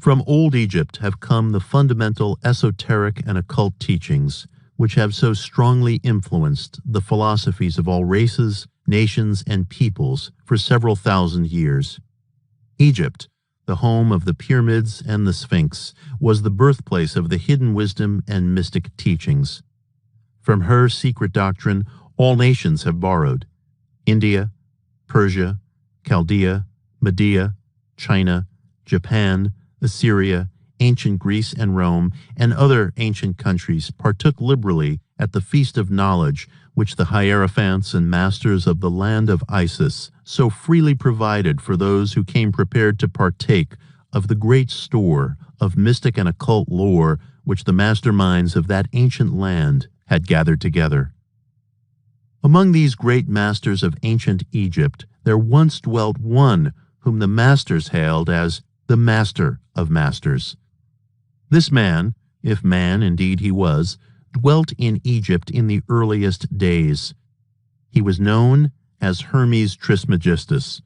From old Egypt have come the fundamental esoteric and occult teachings, which have so strongly influenced the philosophies of all races, nations, and peoples for several thousand years. Egypt, the home of the pyramids and the Sphinx, was the birthplace of the hidden wisdom and mystic teachings. From her secret doctrine, all nations have borrowed. India, Persia, Chaldea, Media, China, Japan, Assyria, ancient Greece and Rome, and other ancient countries partook liberally at the feast of knowledge which the hierophants and masters of the land of Isis so freely provided for those who came prepared to partake of the great store of mystic and occult lore which the masterminds of that ancient land had gathered together. Among these great masters of ancient Egypt, there once dwelt one whom the masters hailed as the Master of Masters. This man, if man indeed he was, dwelt in Egypt in the earliest days. He was known as Hermes Trismegistus.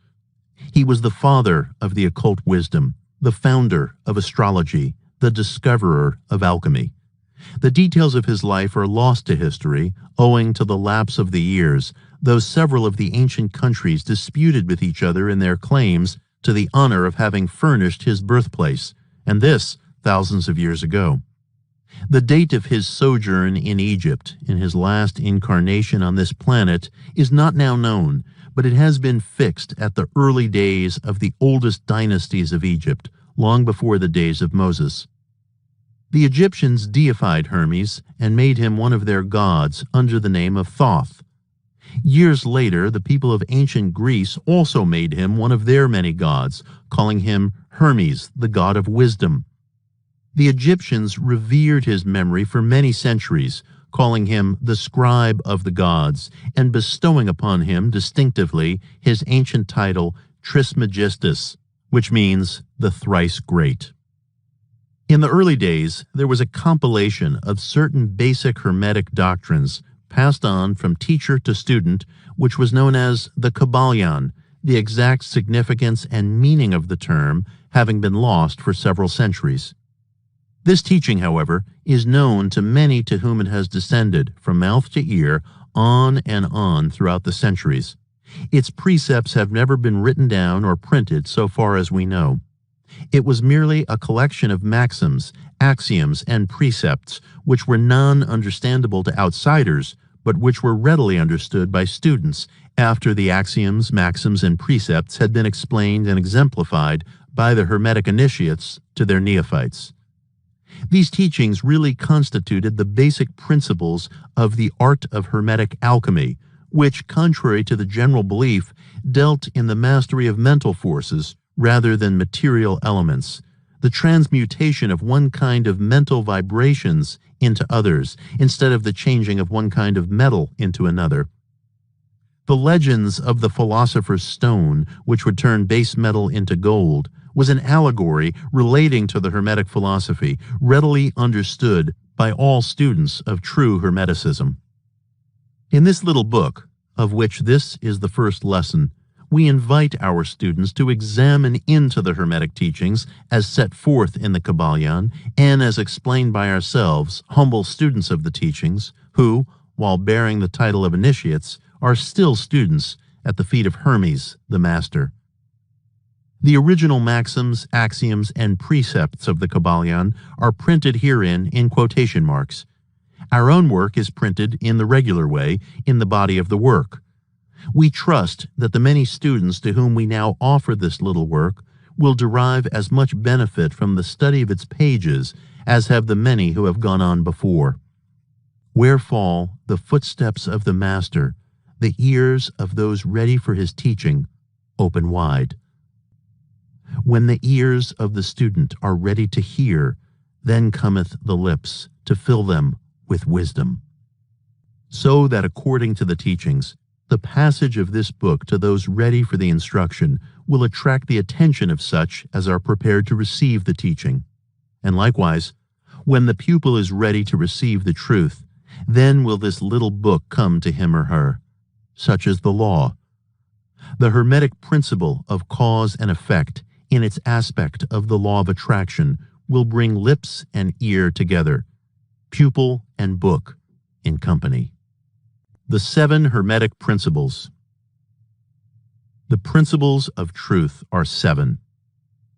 He was the father of the occult wisdom, the founder of astrology, the discoverer of alchemy. The details of his life are lost to history owing to the lapse of the years, though several of the ancient countries disputed with each other in their claims to the honor of having furnished his birthplace, and this thousands of years ago. The date of his sojourn in Egypt, in his last incarnation on this planet, is not now known, but it has been fixed at the early days of the oldest dynasties of Egypt, long before the days of Moses. The Egyptians deified Hermes and made him one of their gods under the name of Thoth. Years later, the people of ancient Greece also made him one of their many gods, calling him Hermes, the god of wisdom. The Egyptians revered his memory for many centuries, calling him the scribe of the gods, and bestowing upon him distinctively his ancient title Trismegistus, which means the thrice great. In the early days, there was a compilation of certain basic Hermetic doctrines passed on from teacher to student, which was known as the Kybalion, the exact significance and meaning of the term having been lost for several centuries. This teaching, however, is known to many to whom it has descended from mouth to ear on and on throughout the centuries. Its precepts have never been written down or printed so far as we know. It was merely a collection of maxims, axioms, and precepts which were non-understandable to outsiders, but which were readily understood by students after the axioms, maxims, and precepts had been explained and exemplified by the Hermetic initiates to their neophytes. These teachings really constituted the basic principles of the art of Hermetic alchemy, which, contrary to the general belief, dealt in the mastery of mental forces rather than material elements, the transmutation of one kind of mental vibrations into others, instead of the changing of one kind of metal into another. The legends of the philosopher's stone, which would turn base metal into gold, was an allegory relating to the Hermetic philosophy, readily understood by all students of true Hermeticism. In this little book, of which this is the first lesson, we invite our students to examine into the Hermetic teachings as set forth in the Kybalion and as explained by ourselves, humble students of the teachings, who, while bearing the title of initiates, are still students at the feet of Hermes, the Master. The original maxims, axioms, and precepts of the Kybalion are printed herein in quotation marks. Our own work is printed in the regular way in the body of the work. We trust that the many students to whom we now offer this little work will derive as much benefit from the study of its pages as have the many who have gone on before. Where fall the footsteps of the Master, the ears of those ready for his teaching open wide. When the ears of the student are ready to hear, then cometh the lips to fill them with wisdom. So that according to the teachings, the passage of this book to those ready for the instruction will attract the attention of such as are prepared to receive the teaching. And likewise, when the pupil is ready to receive the truth, then will this little book come to him or her. Such is the law. The Hermetic principle of cause and effect in its aspect of the law of attraction, will bring lips and ear together, pupil and book in company. The 7 Hermetic Principles. The principles of truth are 7.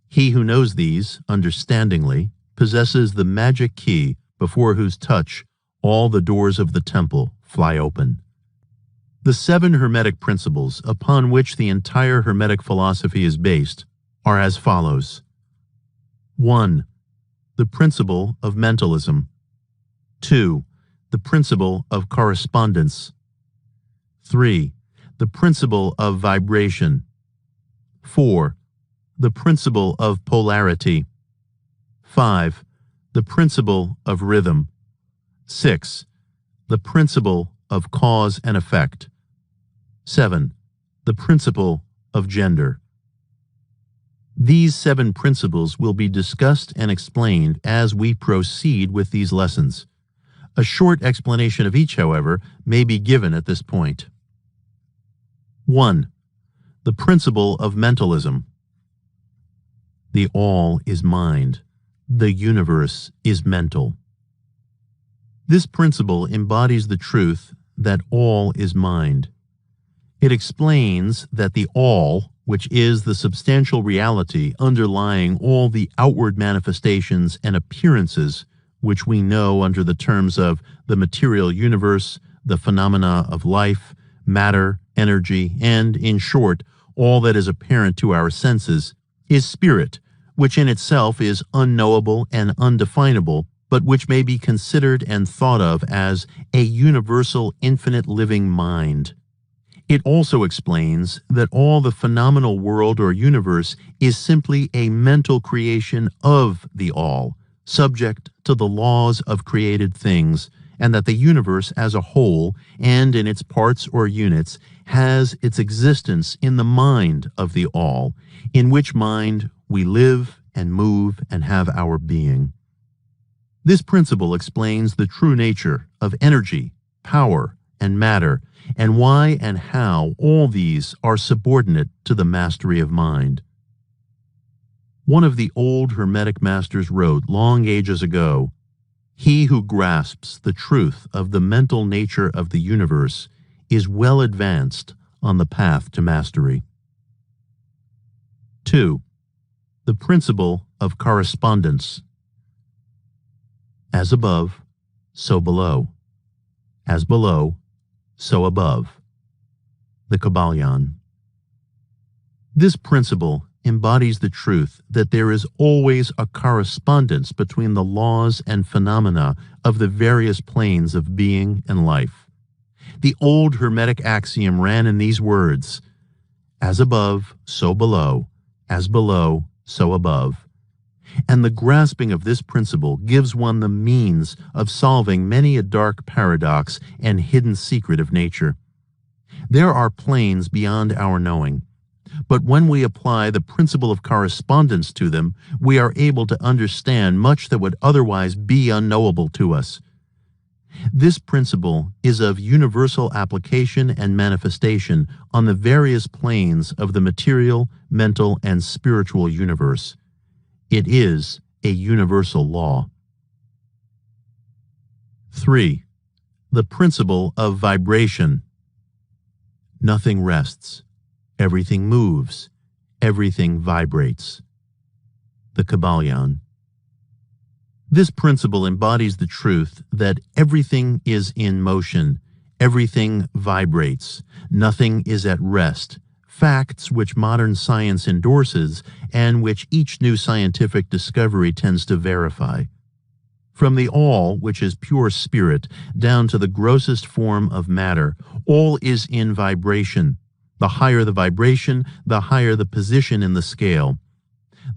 He who knows these, understandingly, possesses the magic key before whose touch all the doors of the temple fly open. The 7 Hermetic principles upon which the entire Hermetic philosophy is based are as follows. 1. The principle of mentalism. 2. The principle of correspondence. 3. The principle of vibration. 4. The principle of polarity. 5. The principle of rhythm. 6. The principle of cause and effect. 7. The principle of gender. These 7 principles will be discussed and explained as we proceed with these lessons. A short explanation of each, however, may be given at this point. 1. The principle of mentalism. The all is mind. The universe is mental. This principle embodies the truth that all is mind. It explains that the all, which is the substantial reality underlying all the outward manifestations and appearances which we know under the terms of the material universe, the phenomena of life, matter, energy, and, in short, all that is apparent to our senses, is spirit, which in itself is unknowable and undefinable, but which may be considered and thought of as a universal, infinite living mind. It also explains that all the phenomenal world or universe is simply a mental creation of the all, subject to the laws of created things, and that the universe as a whole, and in its parts or units, has its existence in the mind of the all, in which mind we live and move and have our being. This principle explains the true nature of energy, power, and matter, and why and how all these are subordinate to the mastery of mind. One of the old Hermetic masters wrote long ages ago, "He who grasps the truth of the mental nature of the universe is well advanced on the path to mastery." 2. The principle of correspondence. As above, so below. As below, so above. The Kybalion. This principle embodies the truth that there is always a correspondence between the laws and phenomena of the various planes of being and life. The old Hermetic axiom ran in these words, "As above, so below. As below, so above." And the grasping of this principle gives one the means of solving many a dark paradox and hidden secret of nature. There are planes beyond our knowing, but when we apply the principle of correspondence to them, we are able to understand much that would otherwise be unknowable to us. This principle is of universal application and manifestation on the various planes of the material, mental, and spiritual universe. It is a universal law. 3. The principle of vibration. Nothing rests. Everything moves. Everything vibrates. The Kybalion. This principle embodies the truth that everything is in motion, everything vibrates, nothing is at rest, facts which modern science endorses and which each new scientific discovery tends to verify. From the all, which is pure spirit, down to the grossest form of matter, all is in vibration. The higher the vibration, the higher the position in the scale.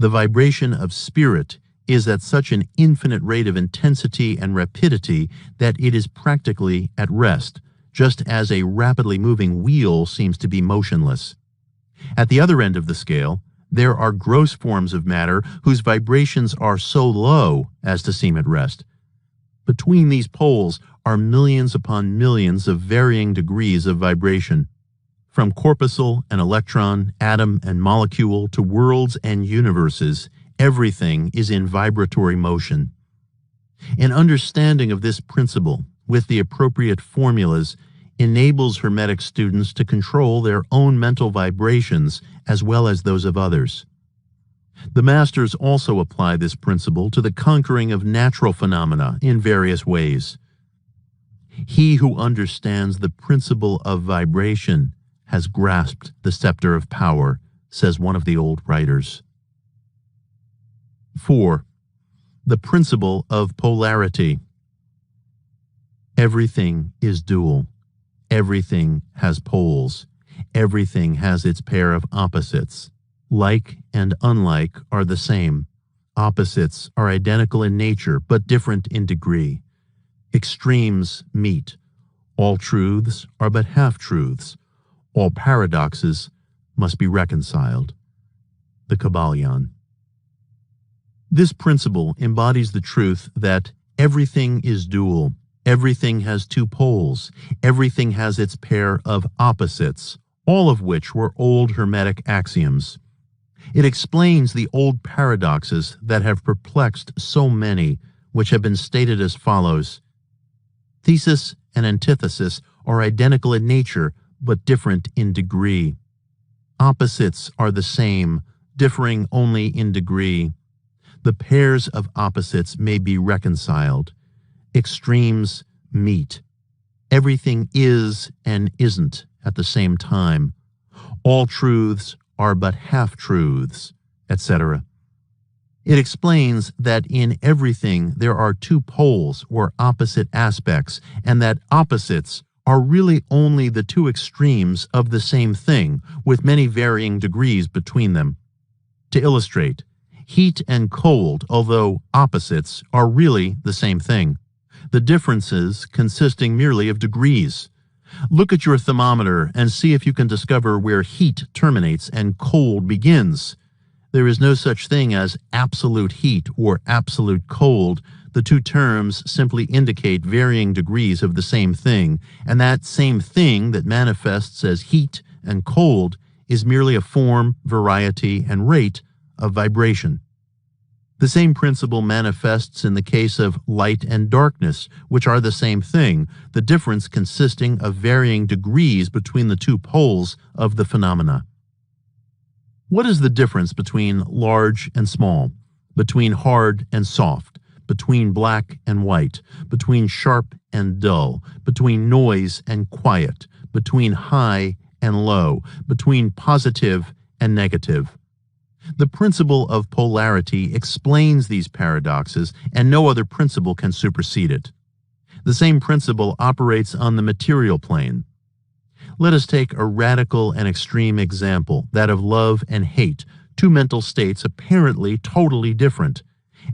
The vibration of spirit is at such an infinite rate of intensity and rapidity that it is practically at rest, just as a rapidly moving wheel seems to be motionless. At the other end of the scale, there are gross forms of matter whose vibrations are so low as to seem at rest. Between these poles are millions upon millions of varying degrees of vibration. From corpuscle and electron, atom and molecule to worlds and universes, everything is in vibratory motion. An understanding of this principle, with the appropriate formulas, enables Hermetic students to control their own mental vibrations as well as those of others. The masters also apply this principle to the conquering of natural phenomena in various ways. He who understands the principle of vibration has grasped the scepter of power, says one of the old writers. 4. The principle of polarity. Everything is dual. Everything has poles. Everything has its pair of opposites. Like and unlike are the same. Opposites are identical in nature, but different in degree. Extremes meet. All truths are but half-truths. All paradoxes must be reconciled. The Kybalion. This principle embodies the truth that everything is dual. Everything has two poles. Everything has its pair of opposites, all of which were old Hermetic axioms. It explains the old paradoxes that have perplexed so many, which have been stated as follows. Thesis and antithesis are identical in nature, but different in degree. Opposites are the same, differing only in degree. The pairs of opposites may be reconciled. Extremes meet. Everything is and isn't at the same time. All truths are but half-truths, etc. It explains that in everything there are two poles or opposite aspects, and that opposites are really only the two extremes of the same thing, with many varying degrees between them. To illustrate, heat and cold, although opposites, are really the same thing, the differences consisting merely of degrees. Look at your thermometer and see if you can discover where heat terminates and cold begins. There is no such thing as absolute heat or absolute cold. The two terms simply indicate varying degrees of the same thing, and that same thing that manifests as heat and cold is merely a form, variety, and rate of vibration. The same principle manifests in the case of light and darkness, which are the same thing, the difference consisting of varying degrees between the two poles of the phenomena. What is the difference between large and small, between hard and soft, between black and white, between sharp and dull, between noise and quiet, between high and low, between positive and negative? The principle of polarity explains these paradoxes, and no other principle can supersede it. The same principle operates on the material plane. Let us take a radical and extreme example, that of love and hate, two mental states apparently totally different.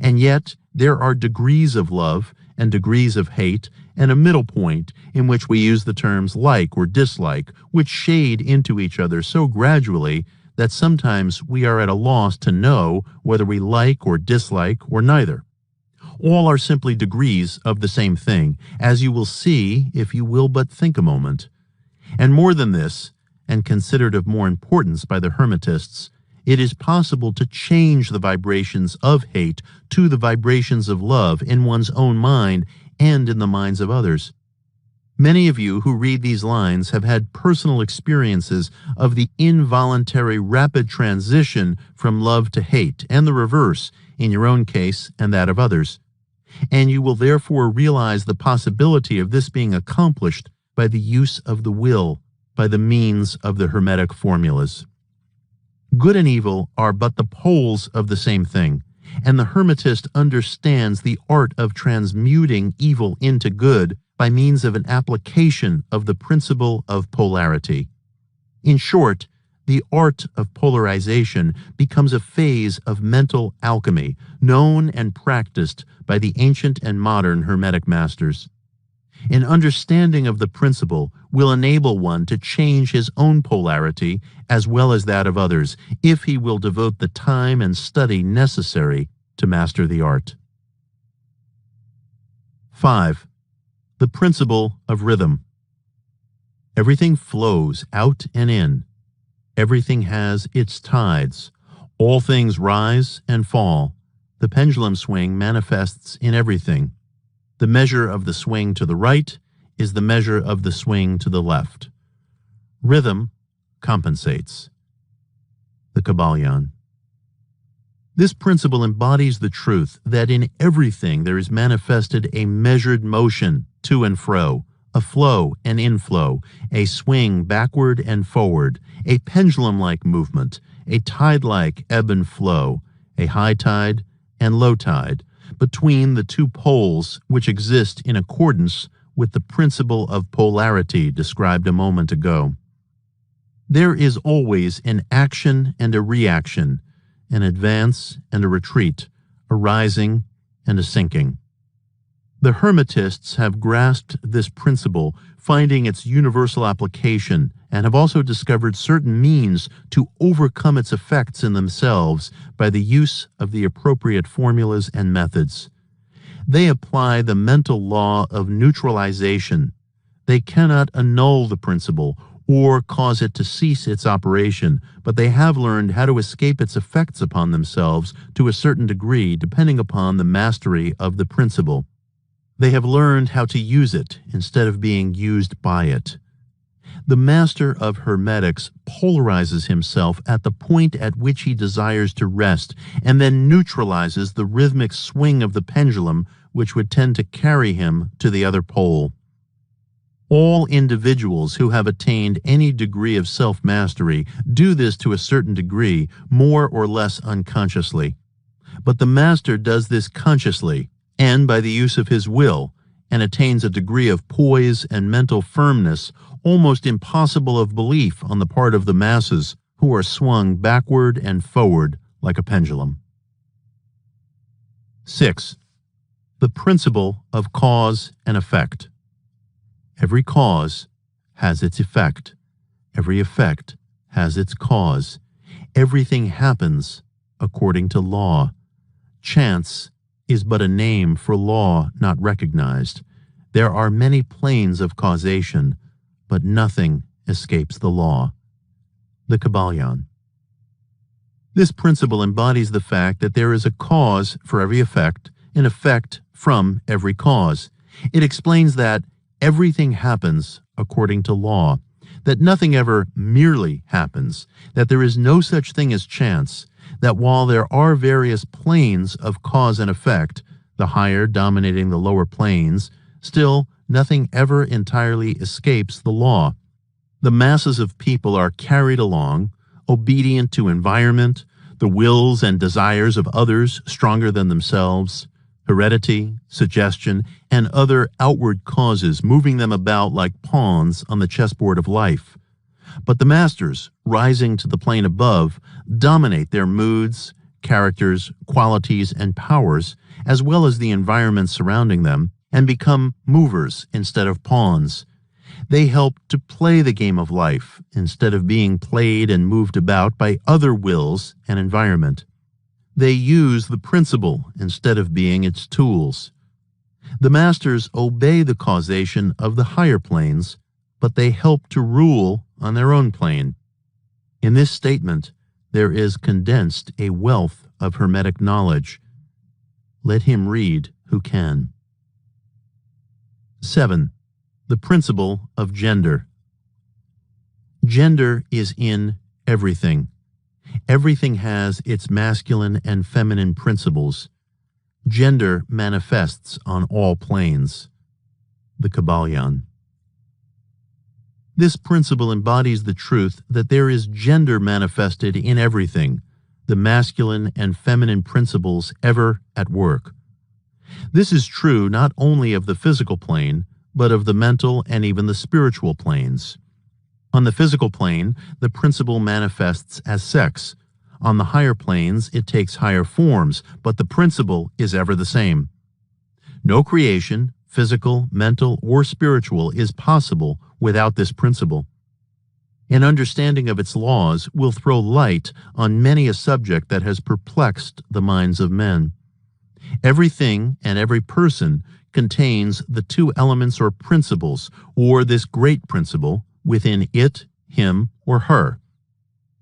And yet, there are degrees of love and degrees of hate, and a middle point in which we use the terms like or dislike, which shade into each other so gradually that sometimes we are at a loss to know whether we like or dislike or neither. All are simply degrees of the same thing, as you will see if you will but think a moment. And more than this, and considered of more importance by the Hermetists, it is possible to change the vibrations of hate to the vibrations of love in one's own mind and in the minds of others. Many of you who read these lines have had personal experiences of the involuntary rapid transition from love to hate, and the reverse, in your own case and that of others. And you will therefore realize the possibility of this being accomplished by the use of the will, by the means of the Hermetic formulas. Good and evil are but the poles of the same thing, and the Hermetist understands the art of transmuting evil into good by means of an application of the principle of polarity. In short, the art of polarization becomes a phase of mental alchemy, known and practiced by the ancient and modern Hermetic masters. An understanding of the principle will enable one to change his own polarity as well as that of others, if he will devote the time and study necessary to master the art. 5. The principle of rhythm. Everything flows out and in. Everything has its tides. All things rise and fall. The pendulum swing manifests in everything. The measure of the swing to the right is the measure of the swing to the left. Rhythm compensates. The Kybalion. This principle embodies the truth that in everything there is manifested a measured motion to and fro, a flow and inflow, a swing backward and forward, a pendulum-like movement, a tide-like ebb and flow, a high tide and low tide, between the two poles which exist in accordance with the principle of polarity described a moment ago. There is always an action and a reaction, an advance and a retreat, a rising and a sinking. The Hermetists have grasped this principle, finding its universal application, and have also discovered certain means to overcome its effects in themselves by the use of the appropriate formulas and methods. They apply the mental law of neutralization. They cannot annul the principle or cause it to cease its operation, but they have learned how to escape its effects upon themselves to a certain degree, depending upon the mastery of the principle. They have learned how to use it instead of being used by it. The master of Hermetics polarizes himself at the point at which he desires to rest, and then neutralizes the rhythmic swing of the pendulum, which would tend to carry him to the other pole. All individuals who have attained any degree of self-mastery do this to a certain degree, more or less unconsciously. But the master does this consciously, and by the use of his will, and attains a degree of poise and mental firmness almost impossible of belief on the part of the masses, who are swung backward and forward like a pendulum. 6. The principle of cause and effect. Every cause has its effect. Every effect has its cause. Everything happens according to law. Chance is but a name for law not recognized. There are many planes of causation, but nothing escapes the law. The Kybalion. This principle embodies the fact that there is a cause for every effect, an effect from every cause. It explains that everything happens according to law, that nothing ever merely happens, that there is no such thing as chance, that while there are various planes of cause and effect, the higher dominating the lower planes, still nothing ever entirely escapes the law. The masses of people are carried along, obedient to environment, the wills and desires of others stronger than themselves, heredity, suggestion, and other outward causes moving them about like pawns on the chessboard of life. But the masters, rising to the plane above, dominate their moods, characters, qualities, and powers, as well as the environment surrounding them, and become movers instead of pawns. They help to play the game of life instead of being played and moved about by other wills and environment. They use the principle instead of being its tools. The masters obey the causation of the higher planes, but they help to rule on their own plane. In this statement, there is condensed a wealth of Hermetic knowledge. Let him read who can. 7. The principle of gender. Gender is in everything. Everything has its masculine and feminine principles. Gender manifests on all planes. The Kybalion. This principle embodies the truth that there is gender manifested in everything, the masculine and feminine principles ever at work. This is true not only of the physical plane, but of the mental and even the spiritual planes. On the physical plane, the principle manifests as sex. On the higher planes, it takes higher forms, but the principle is ever the same. No creation, physical, mental, or spiritual, is possible without this principle. An understanding of its laws will throw light on many a subject that has perplexed the minds of men. Everything and every person contains the two elements or principles, or this great principle, within it, him, or her.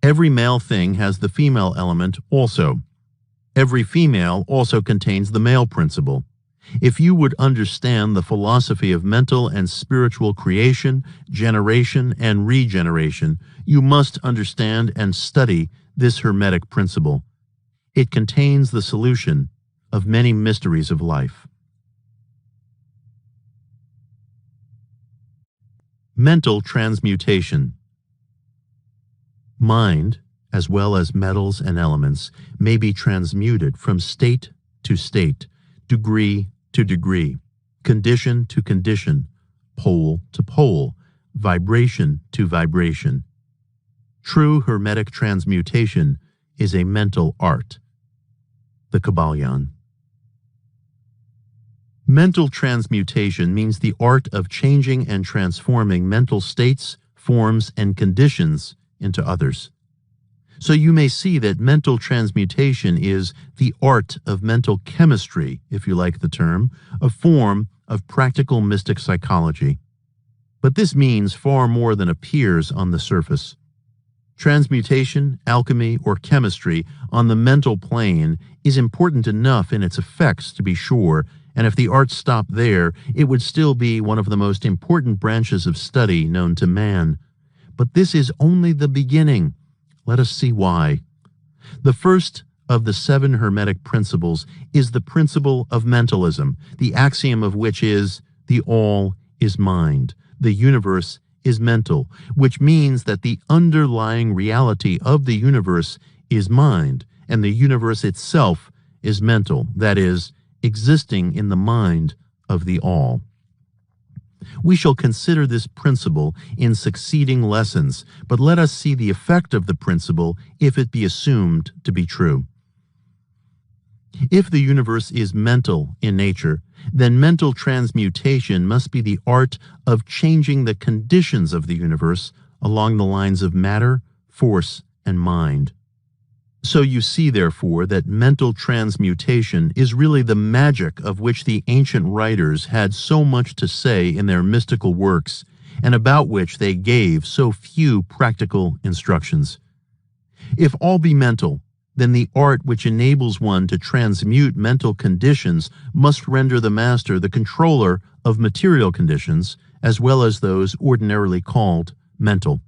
Every male thing has the female element also. Every female also contains the male principle. If you would understand the philosophy of mental and spiritual creation, generation, and regeneration, you must understand and study this Hermetic principle. It contains the solution of many mysteries of life. Mental transmutation. Mind, as well as metals and elements, may be transmuted from state to state, degree to degree, condition to condition, pole to pole, vibration to vibration. True Hermetic transmutation is a mental art. The Kybalion. Mental transmutation means the art of changing and transforming mental states, forms, and conditions into others. So you may see that mental transmutation is the art of mental chemistry, if you like the term, a form of practical mystic psychology. But this means far more than appears on the surface. Transmutation, alchemy, or chemistry on the mental plane is important enough in its effects to be sure, and if the art stopped there, it would still be one of the most important branches of study known to man. But this is only the beginning. Let us see why. The first of the 7 Hermetic principles is the principle of mentalism, the axiom of which is, the all is mind, the universe is mental, which means that the underlying reality of the universe is mind, and the universe itself is mental, that is, existing in the mind of the all. We shall consider this principle in succeeding lessons, but let us see the effect of the principle if it be assumed to be true. If the universe is mental in nature, then mental transmutation must be the art of changing the conditions of the universe along the lines of matter, force, and mind. So you see, therefore, that mental transmutation is really the magic of which the ancient writers had so much to say in their mystical works, and about which they gave so few practical instructions. If all be mental, then the art which enables one to transmute mental conditions must render the master the controller of material conditions, as well as those ordinarily called mental.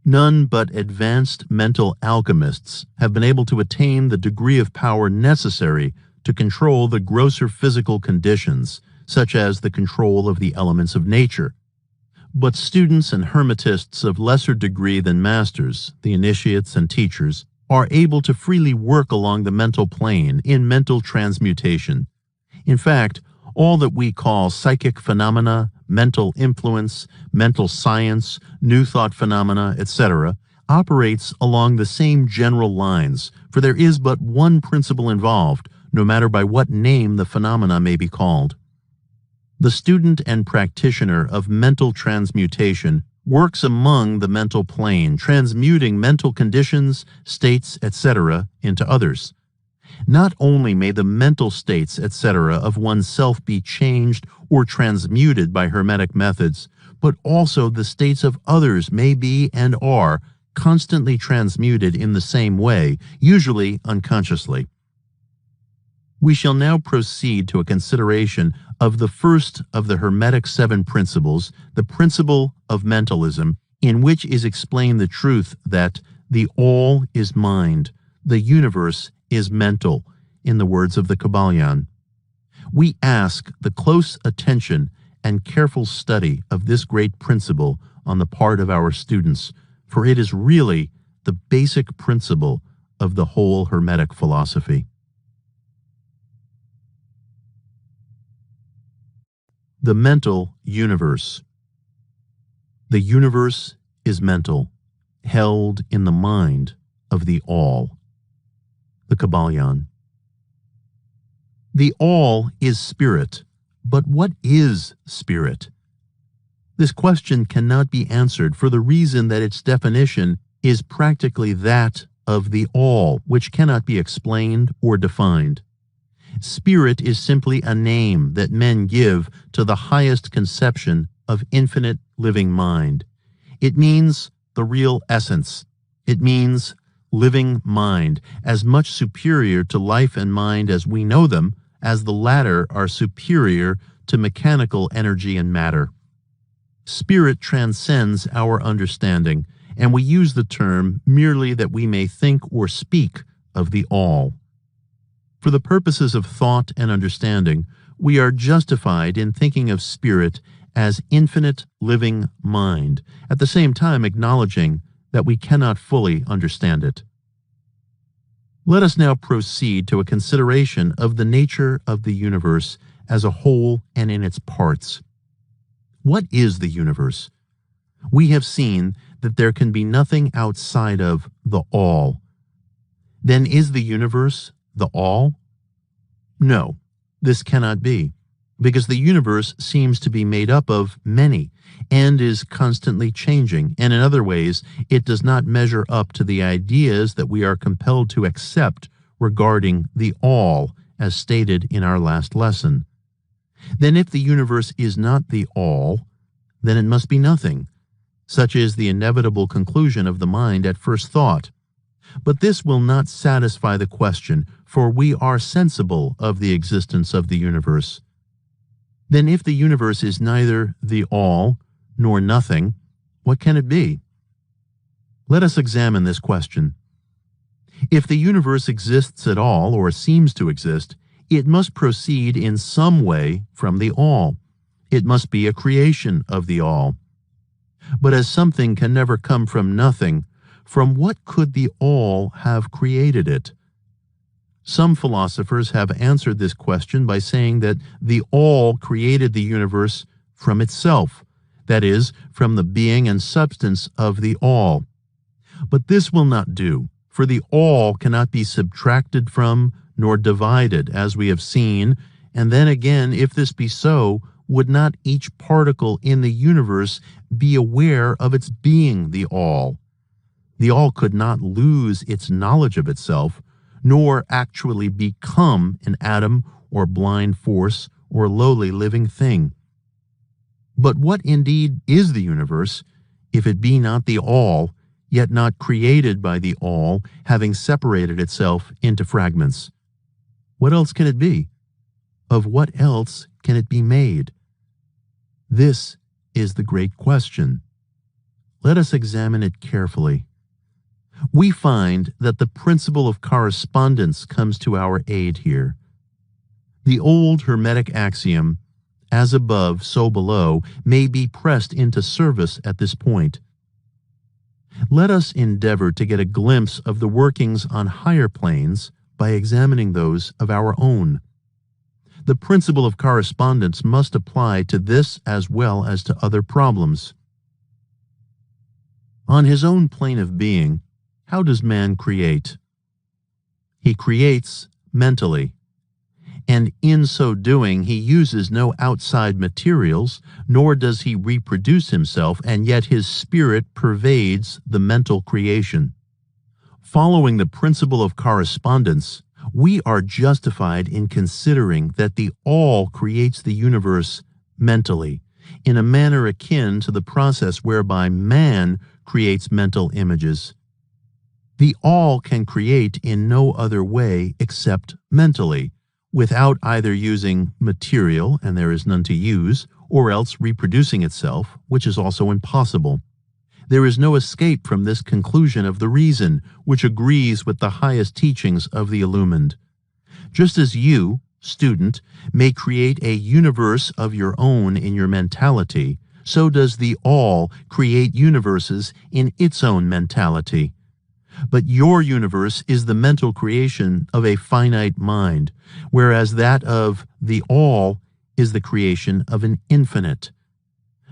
None but advanced mental alchemists have been able to attain the degree of power necessary to control the grosser physical conditions, such as the control of the elements of nature. But students and hermetists of lesser degree than masters, the initiates and teachers, are able to freely work along the mental plane in mental transmutation. In fact, all that we call psychic phenomena, mental influence, mental science, new thought phenomena, etc., operates along the same general lines, for there is but one principle involved, no matter by what name the phenomena may be called. The student and practitioner of mental transmutation works among the mental plane, transmuting mental conditions, states, etc., into others. Not only may the mental states, etc., of oneself be changed or transmuted by Hermetic methods, but also the states of others may be and are constantly transmuted in the same way, usually unconsciously. We shall now proceed to a consideration of the first of the Hermetic 7 principles, the principle of mentalism, in which is explained the truth that the all is mind, the universe is mental, in the words of the Kybalion. We ask the close attention and careful study of this great principle on the part of our students, for it is really the basic principle of the whole Hermetic philosophy. The mental universe. The universe is mental, held in the mind of the all. The Kybalion. The all is spirit, but what is spirit? This question cannot be answered for the reason that its definition is practically that of the all, which cannot be explained or defined. Spirit is simply a name that men give to the highest conception of infinite living mind. It means the real essence. It means living mind, as much superior to life and mind as we know them, as the latter are superior to mechanical energy and matter. Spirit transcends our understanding, and we use the term merely that we may think or speak of the all. For the purposes of thought and understanding, we are justified in thinking of spirit as infinite living mind, at the same time acknowledging that we cannot fully understand it. Let us now proceed to a consideration of the nature of the universe as a whole and in its parts. What is the universe? We have seen that there can be nothing outside of the all. Then is the universe the all? No, this cannot be, because the universe seems to be made up of many and is constantly changing, and in other ways, it does not measure up to the ideas that we are compelled to accept regarding the all, as stated in our last lesson. Then if the universe is not the all, then it must be nothing. Such is the inevitable conclusion of the mind at first thought. But this will not satisfy the question, for we are sensible of the existence of the universe. Then if the universe is neither the all nor nothing, what can it be? Let us examine this question. If the universe exists at all, or seems to exist, it must proceed in some way from the all. It must be a creation of the all. But as something can never come from nothing, from what could the all have created it? Some philosophers have answered this question by saying that the all created the universe from itself, that is, from the being and substance of the all. But this will not do, for the all cannot be subtracted from nor divided, as we have seen, and then again, if this be so, would not each particle in the universe be aware of its being the all? The all could not lose its knowledge of itself, nor actually become an atom or blind force or lowly living thing. But what indeed is the universe, if it be not the all, yet not created by the all, having separated itself into fragments? What else can it be? Of what else can it be made? This is the great question. Let us examine it carefully. We find that the principle of correspondence comes to our aid here. The old Hermetic axiom, as above, so below, may be pressed into service at this point. Let us endeavor to get a glimpse of the workings on higher planes by examining those of our own. The principle of correspondence must apply to this as well as to other problems. On his own plane of being, how does man create? He creates mentally, and in so doing he uses no outside materials, nor does he reproduce himself, and yet his spirit pervades the mental creation. Following the principle of correspondence, we are justified in considering that the all creates the universe mentally, in a manner akin to the process whereby man creates mental images. The all can create in no other way except mentally, without either using material, and there is none to use, or else reproducing itself, which is also impossible. There is no escape from this conclusion of the reason, which agrees with the highest teachings of the illumined. Just as you, student, may create a universe of your own in your mentality, so does the all create universes in its own mentality. But your universe is the mental creation of a finite mind, whereas that of the all is the creation of an infinite.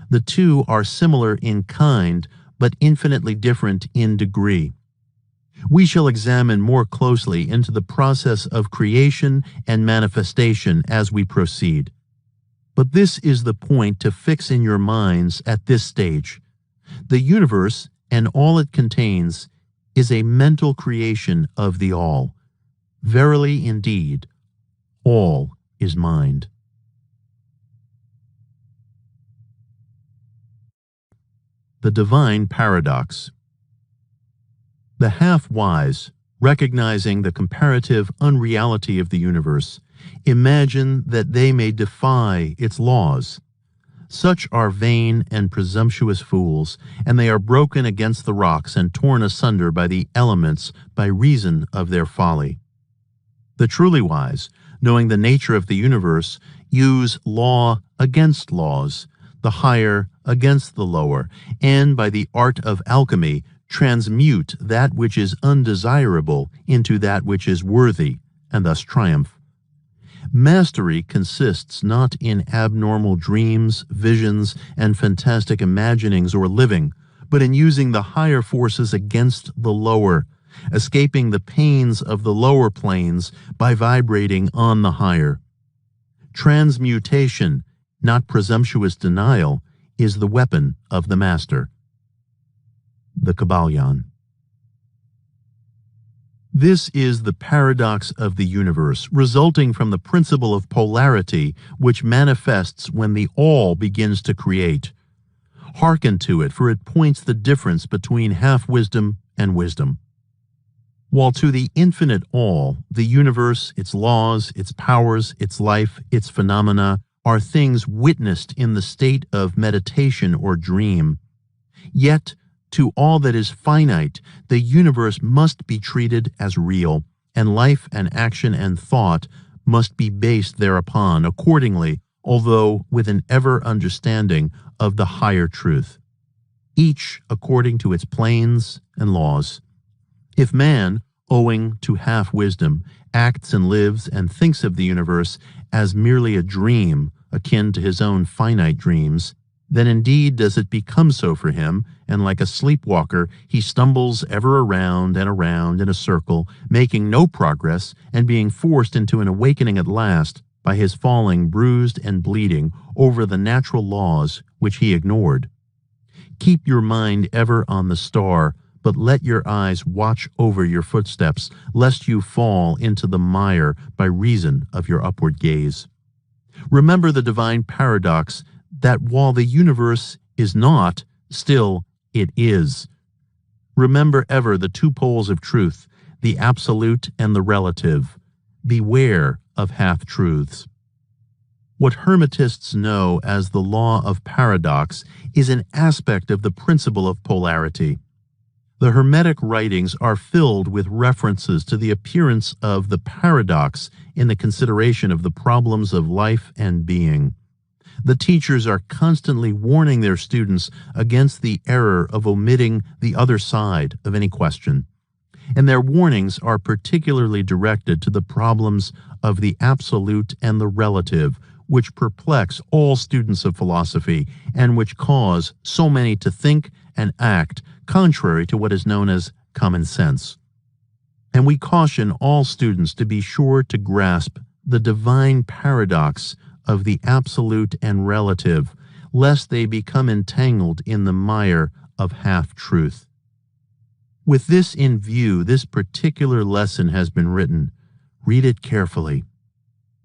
The two are similar in kind, but infinitely different in degree. We shall examine more closely into the process of creation and manifestation as we proceed. But this is the point to fix in your minds at this stage. The universe and all it contains is a mental creation of the all. Verily, indeed, all is mind. The divine paradox. The half-wise, recognizing the comparative unreality of the universe, imagine that they may defy its laws. Such are vain and presumptuous fools, and they are broken against the rocks and torn asunder by the elements by reason of their folly. The truly wise, knowing the nature of the universe, use law against laws, the higher against the lower, and by the art of alchemy transmute that which is undesirable into that which is worthy, and thus triumph. Mastery consists not in abnormal dreams, visions, and fantastic imaginings or living, but in using the higher forces against the lower, escaping the pains of the lower planes by vibrating on the higher. Transmutation, not presumptuous denial, is the weapon of the master. The Kybalion. This is the paradox of the universe, resulting from the principle of polarity which manifests when the all begins to create. Hearken to it, for it points the difference between half-wisdom and wisdom. While to the infinite all, the universe, its laws, its powers, its life, its phenomena, are things witnessed in the state of meditation or dream, yet to all that is finite, the universe must be treated as real, and life and action and thought must be based thereupon accordingly, although with an ever understanding of the higher truth, each according to its planes and laws. If man, owing to half-wisdom, acts and lives and thinks of the universe as merely a dream akin to his own finite dreams, then indeed does it become so for him, and like a sleepwalker, he stumbles ever around and around in a circle, making no progress and being forced into an awakening at last by his falling bruised and bleeding over the natural laws which he ignored. Keep your mind ever on the star, but let your eyes watch over your footsteps, lest you fall into the mire by reason of your upward gaze. Remember the divine paradox that while the universe is not, still it is. Remember ever the two poles of truth, the absolute and the relative. Beware of half-truths. What Hermetists know as the law of paradox is an aspect of the principle of polarity. The Hermetic writings are filled with references to the appearance of the paradox in the consideration of the problems of life and being. The teachers are constantly warning their students against the error of omitting the other side of any question, and their warnings are particularly directed to the problems of the absolute and the relative, which perplex all students of philosophy and which cause so many to think and act contrary to what is known as common sense. And we caution all students to be sure to grasp the divine paradox of the absolute and relative, lest they become entangled in the mire of half-truth. With this in view, this particular lesson has been written. Read it carefully.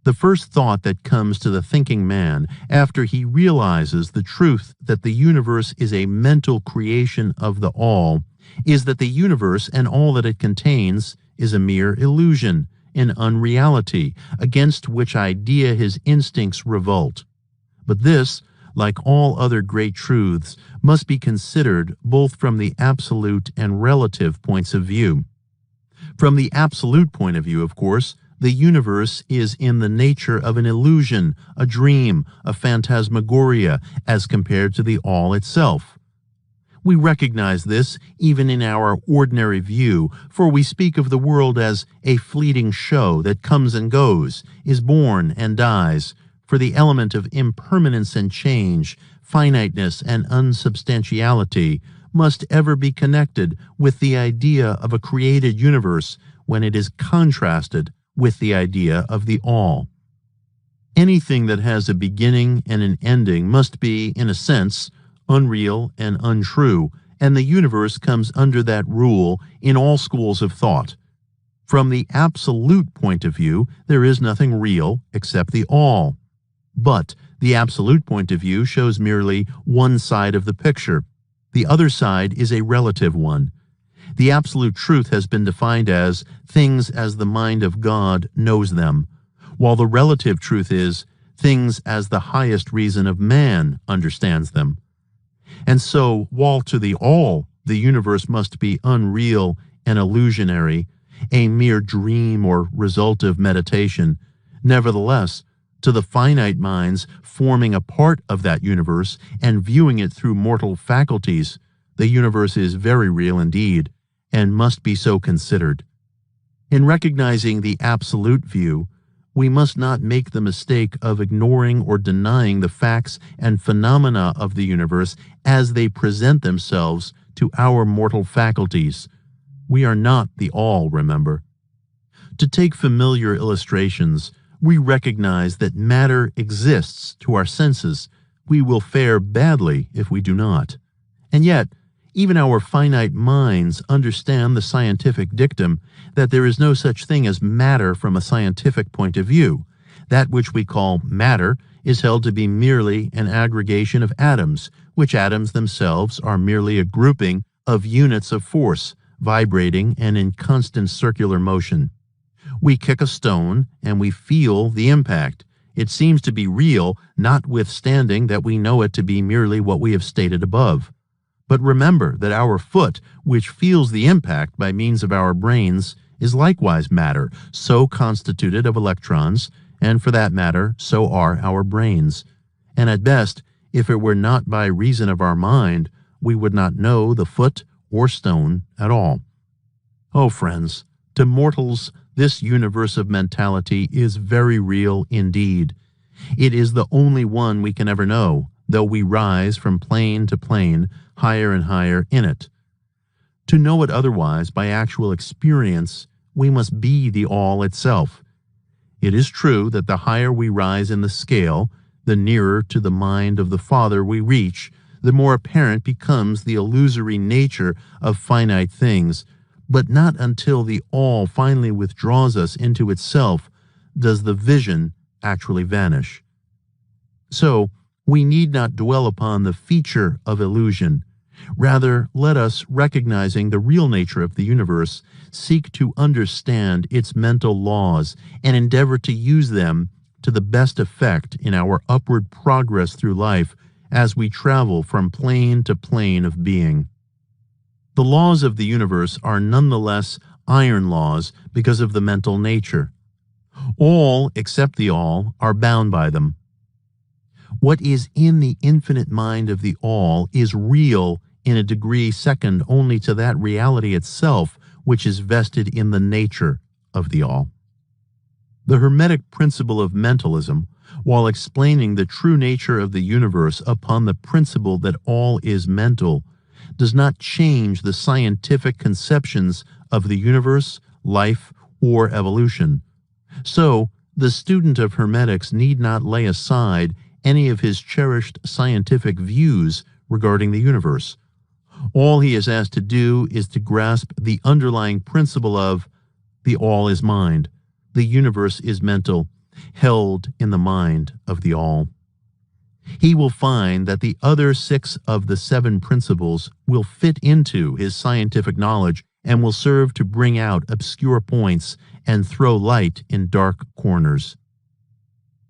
The first thought that comes to the thinking man after he realizes the truth that the universe is a mental creation of the all is that the universe and all that it contains is a mere illusion, an unreality, against which idea his instincts revolt. But this, like all other great truths, must be considered both from the absolute and relative points of view. From the absolute point of view, of course, the universe is in the nature of an illusion, a dream, a phantasmagoria, as compared to the all itself. We recognize this even in our ordinary view, for we speak of the world as a fleeting show that comes and goes, is born and dies, for the element of impermanence and change, finiteness and unsubstantiality must ever be connected with the idea of a created universe when it is contrasted with the idea of the all. Anything that has a beginning and an ending must be, in a sense, unreal and untrue, and the universe comes under that rule in all schools of thought. From the absolute point of view, there is nothing real except the all. But the absolute point of view shows merely one side of the picture. The other side is a relative one. The absolute truth has been defined as things as the mind of God knows them, while the relative truth is things as the highest reason of man understands them. And so, while to the all the universe must be unreal and illusionary, a mere dream or result of meditation, nevertheless, to the finite minds forming a part of that universe and viewing it through mortal faculties, the universe is very real indeed, and must be so considered. In recognizing the absolute view, we must not make the mistake of ignoring or denying the facts and phenomena of the universe as they present themselves to our mortal faculties. We are not the all, remember. To take familiar illustrations, we recognize that matter exists to our senses. We will fare badly if we do not. And yet, even our finite minds understand the scientific dictum that there is no such thing as matter from a scientific point of view. That which we call matter is held to be merely an aggregation of atoms, which atoms themselves are merely a grouping of units of force, vibrating and in constant circular motion. We kick a stone and we feel the impact. It seems to be real, notwithstanding that we know it to be merely what we have stated above. But remember that our foot, which feels the impact by means of our brains, is likewise matter, so constituted of electrons, and for that matter, so are our brains. And at best, if it were not by reason of our mind, we would not know the foot or stone at all. Oh, friends, to mortals, this universe of mentality is very real indeed. It is the only one we can ever know, though we rise from plane to plane, higher and higher in it. To know it otherwise by actual experience, we must be the all itself. It is true that the higher we rise in the scale, the nearer to the mind of the Father we reach, the more apparent becomes the illusory nature of finite things, but not until the all finally withdraws us into itself does the vision actually vanish. So, we need not dwell upon the feature of illusion. Rather, let us, recognizing the real nature of the universe, seek to understand its mental laws and endeavor to use them to the best effect in our upward progress through life as we travel from plane to plane of being. The laws of the universe are nonetheless iron laws because of the mental nature. All, except the all, are bound by them. What is in the infinite mind of the all is real in a degree second only to that reality itself which is vested in the nature of the all. The Hermetic principle of mentalism, while explaining the true nature of the universe upon the principle that all is mental, does not change the scientific conceptions of the universe, life, or evolution. So, the student of Hermetics need not lay aside any of his cherished scientific views regarding the universe. All he is asked to do is to grasp the underlying principle of the all is mind, the universe is mental, held in the mind of the all. He will find that the other 6 of the 7 principles will fit into his scientific knowledge and will serve to bring out obscure points and throw light in dark corners.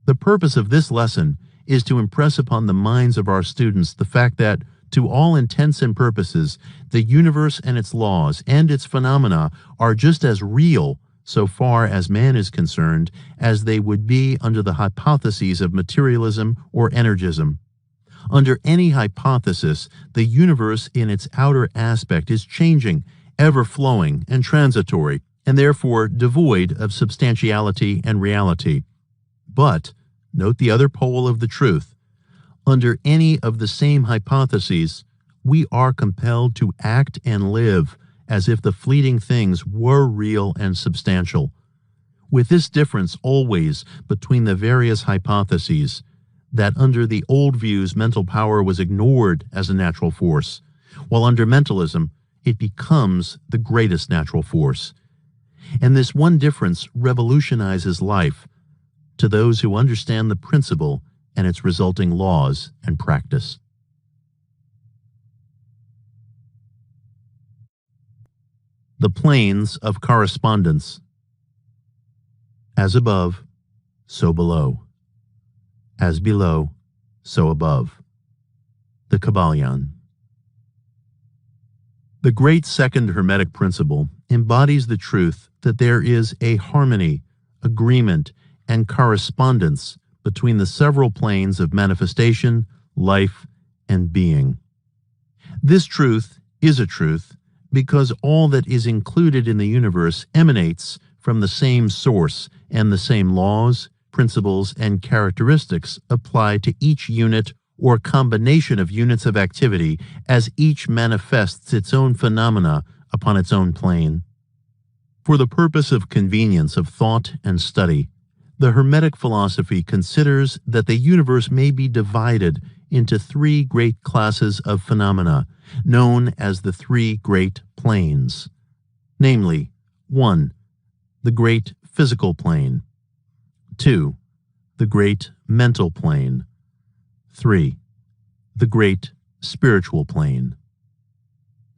The purpose of this lesson is to impress upon the minds of our students the fact that, to all intents and purposes, the universe and its laws and its phenomena are just as real, so far as man is concerned, as they would be under the hypotheses of materialism or energism. Under any hypothesis, the universe in its outer aspect is changing, ever-flowing, and transitory, and therefore devoid of substantiality and reality. But, note the other pole of the truth, under any of the same hypotheses, we are compelled to act and live as if the fleeting things were real and substantial. With this difference always between the various hypotheses, that under the old views mental power was ignored as a natural force, while under mentalism it becomes the greatest natural force. And this one difference revolutionizes life to those who understand the principle and its resulting laws and practice. The planes of correspondence. As above, so below. As below, so above. The Kybalion. The great second Hermetic principle embodies the truth that there is a harmony, agreement, and correspondence between the several planes of manifestation, life, and being. This truth is a truth because all that is included in the universe emanates from the same source, and the same laws, principles, and characteristics apply to each unit or combination of units of activity as each manifests its own phenomena upon its own plane. For the purpose of convenience of thought and study, the Hermetic philosophy considers that the universe may be divided into three great classes of phenomena, known as the three great planes. Namely, 1. The great physical plane. 2. The great mental plane. 3. The great spiritual plane.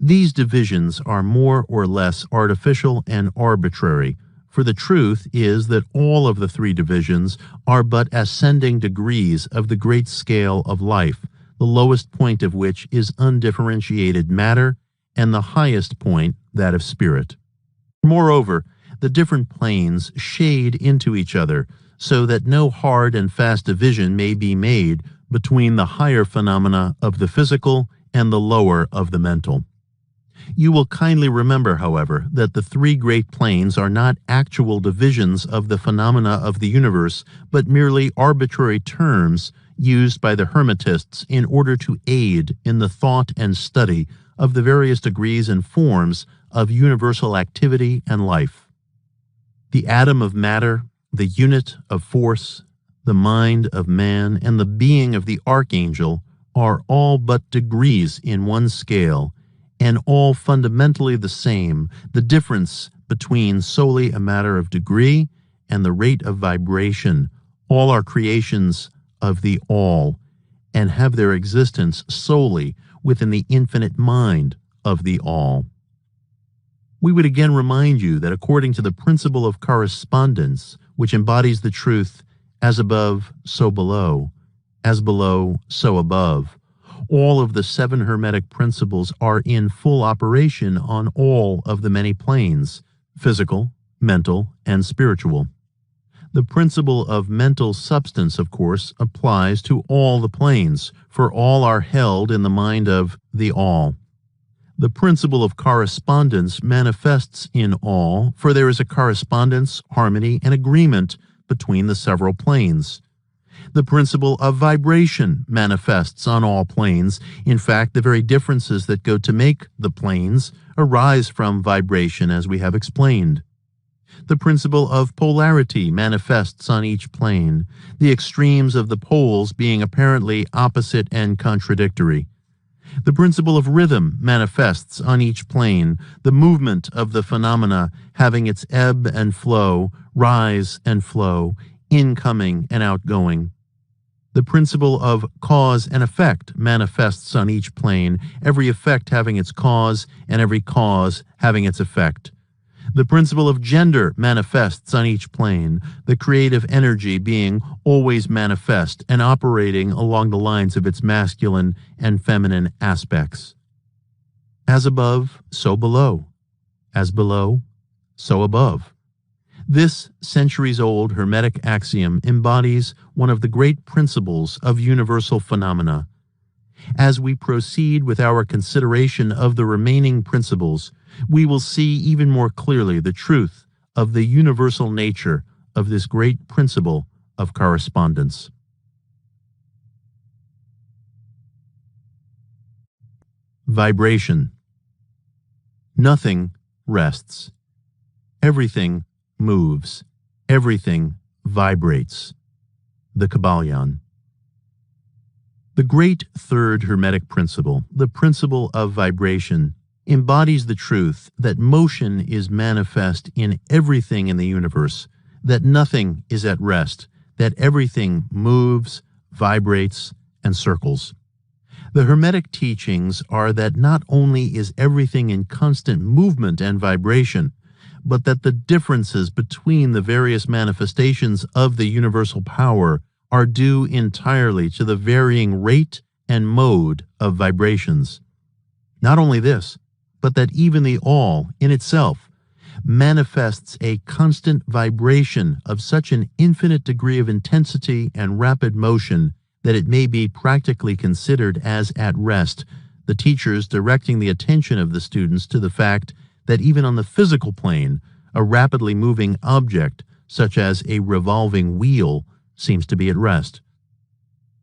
These divisions are more or less artificial and arbitrary, for the truth is that all of the three divisions are but ascending degrees of the great scale of life, the lowest point of which is undifferentiated matter, and the highest point that of spirit. Moreover, the different planes shade into each other, so that no hard and fast division may be made between the higher phenomena of the physical and the lower of the mental. You will kindly remember, however, that the three great planes are not actual divisions of the phenomena of the universe, but merely arbitrary terms used by the Hermetists in order to aid in the thought and study of the various degrees and forms of universal activity and life. The atom of matter, the unit of force, the mind of man, and the being of the archangel are all but degrees in one scale, and all fundamentally the same, the difference between solely a matter of degree and the rate of vibration. All are creations of the All, and have their existence solely within the infinite mind of the All. We would again remind you that according to the principle of correspondence, which embodies the truth, as above, so below, as below, so above, all of the 7 Hermetic principles are in full operation on all of the many planes, physical, mental, and spiritual. The principle of mental substance, of course, applies to all the planes, for all are held in the mind of the All. The principle of correspondence manifests in all, for there is a correspondence, harmony, and agreement between the several planes. The principle of vibration manifests on all planes. In fact, the very differences that go to make the planes arise from vibration, as we have explained. The principle of polarity manifests on each plane, the extremes of the poles being apparently opposite and contradictory. The principle of rhythm manifests on each plane, the movement of the phenomena having its ebb and flow, rise and flow, incoming and outgoing. The principle of cause and effect manifests on each plane, every effect having its cause and every cause having its effect. The principle of gender manifests on each plane, the creative energy being always manifest and operating along the lines of its masculine and feminine aspects. As above, so below. As below, so above. This centuries-old Hermetic axiom embodies one of the great principles of universal phenomena. As we proceed with our consideration of the remaining principles, we will see even more clearly the truth of the universal nature of this great principle of correspondence. Vibration. Nothing rests. Everything moves. Everything vibrates. The Kybalion. The great third Hermetic principle, the principle of vibration, embodies the truth that motion is manifest in everything in the universe, that nothing is at rest, that everything moves, vibrates, and circles. The Hermetic teachings are that not only is everything in constant movement and vibration, but that the differences between the various manifestations of the universal power are due entirely to the varying rate and mode of vibrations. Not only this, but that even the all in itself manifests a constant vibration of such an infinite degree of intensity and rapid motion that it may be practically considered as at rest, the teachers directing the attention of the students to the fact that even on the physical plane, a rapidly moving object, such as a revolving wheel, seems to be at rest.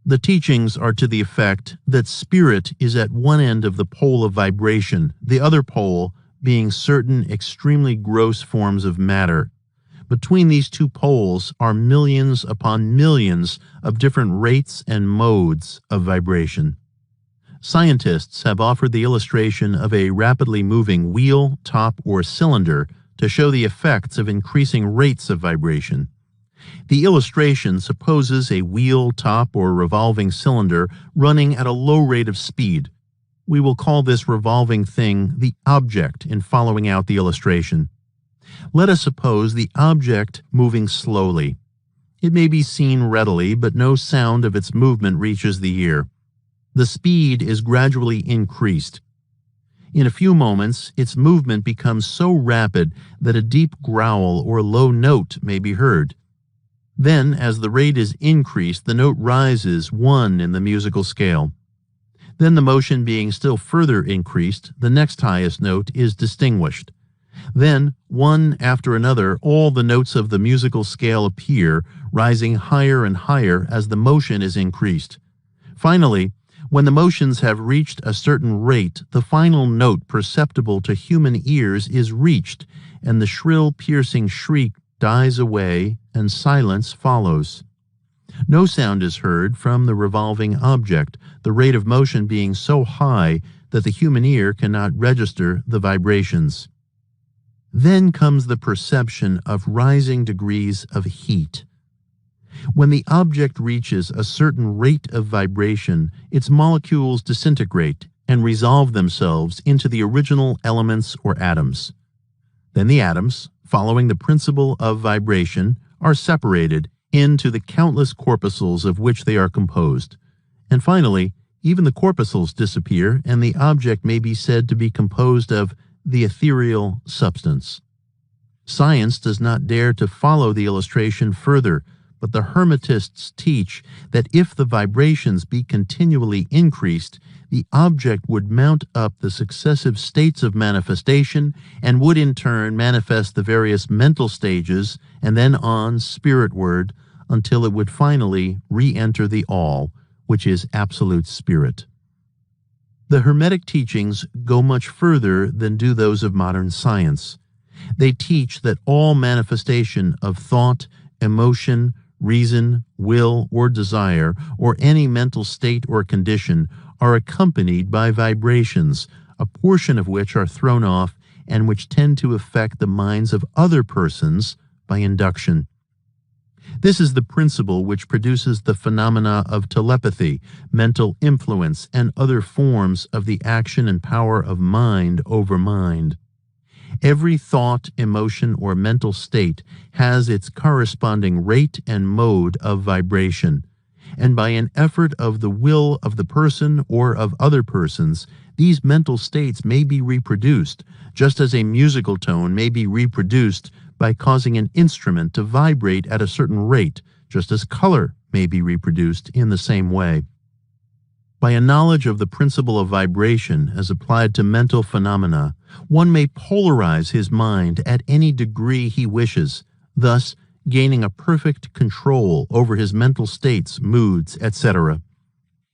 The teachings are to the effect that spirit is at one end of the pole of vibration, the other pole being certain extremely gross forms of matter. Between these two poles are millions upon millions of different rates and modes of vibration. Scientists have offered the illustration of a rapidly moving wheel, top, or cylinder to show the effects of increasing rates of vibration. The illustration supposes a wheel, top, or revolving cylinder running at a low rate of speed. We will call this revolving thing the object in following out the illustration. Let us suppose the object moving slowly. It may be seen readily, but no sound of its movement reaches the ear. The speed is gradually increased. In a few moments, its movement becomes so rapid that a deep growl or low note may be heard. Then, as the rate is increased, the note rises one in the musical scale. Then, the motion being still further increased, the next highest note is distinguished. Then, one after another, all the notes of the musical scale appear, rising higher and higher as the motion is increased. Finally, when the motions have reached a certain rate, the final note perceptible to human ears is reached, and the shrill, piercing shriek dies away, and silence follows. No sound is heard from the revolving object, the rate of motion being so high that the human ear cannot register the vibrations. Then comes the perception of rising degrees of heat. When the object reaches a certain rate of vibration, its molecules disintegrate and resolve themselves into the original elements or atoms. Then the atoms, following the principle of vibration, are separated into the countless corpuscles of which they are composed. And finally, even the corpuscles disappear, and the object may be said to be composed of the ethereal substance. Science does not dare to follow the illustration further, but the Hermetists teach that if the vibrations be continually increased, the object would mount up the successive states of manifestation and would in turn manifest the various mental stages and then on spiritward until it would finally re-enter the all, which is absolute spirit. The Hermetic teachings go much further than do those of modern science. They teach that all manifestation of thought, emotion, reason, will, or desire, or any mental state or condition are accompanied by vibrations, a portion of which are thrown off and which tend to affect the minds of other persons by induction. This is the principle which produces the phenomena of telepathy, mental influence, and other forms of the action and power of mind over mind. Every thought, emotion, or mental state has its corresponding rate and mode of vibration, and by an effort of the will of the person or of other persons, these mental states may be reproduced, just as a musical tone may be reproduced by causing an instrument to vibrate at a certain rate, just as color may be reproduced in the same way. By a knowledge of the principle of vibration as applied to mental phenomena, one may polarize his mind at any degree he wishes, thus gaining a perfect control over his mental states, moods, etc.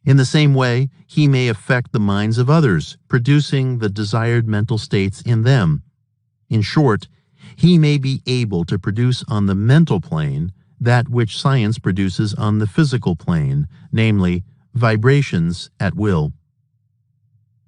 In the same way, he may affect the minds of others, producing the desired mental states in them. In short, he may be able to produce on the mental plane that which science produces on the physical plane, namely, vibrations at will.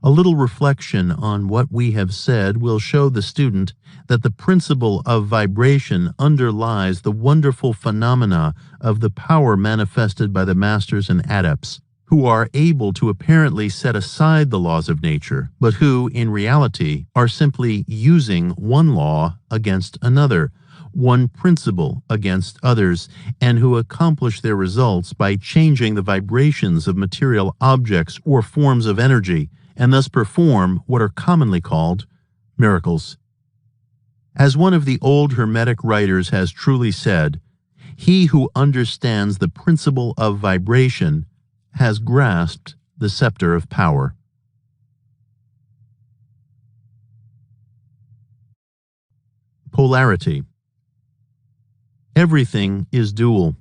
A little reflection on what we have said will show the student that the principle of vibration underlies the wonderful phenomena of the power manifested by the masters and adepts. who are able to apparently set aside the laws of nature, but who, in reality, are simply using one law against another, one principle against others, and who accomplish their results by changing the vibrations of material objects or forms of energy, and thus perform what are commonly called miracles. As one of the old Hermetic writers has truly said, "He who understands the principle of vibration has grasped the scepter of power." Polarity. Everything is dual.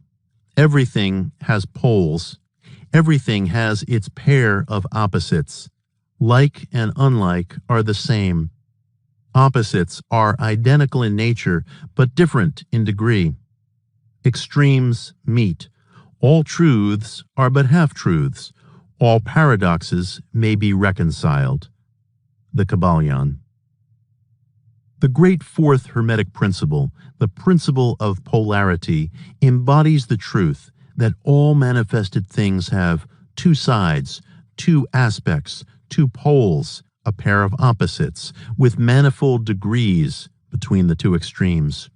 Everything has poles. Everything has its pair of opposites. Like and unlike are the same. Opposites are identical in nature, but different in degree. Extremes meet. All truths are but half-truths. All paradoxes may be reconciled. The Kybalion. The great fourth Hermetic principle, the principle of polarity, embodies the truth that all manifested things have two sides, two aspects, two poles, a pair of opposites, with manifold degrees between the two extremes.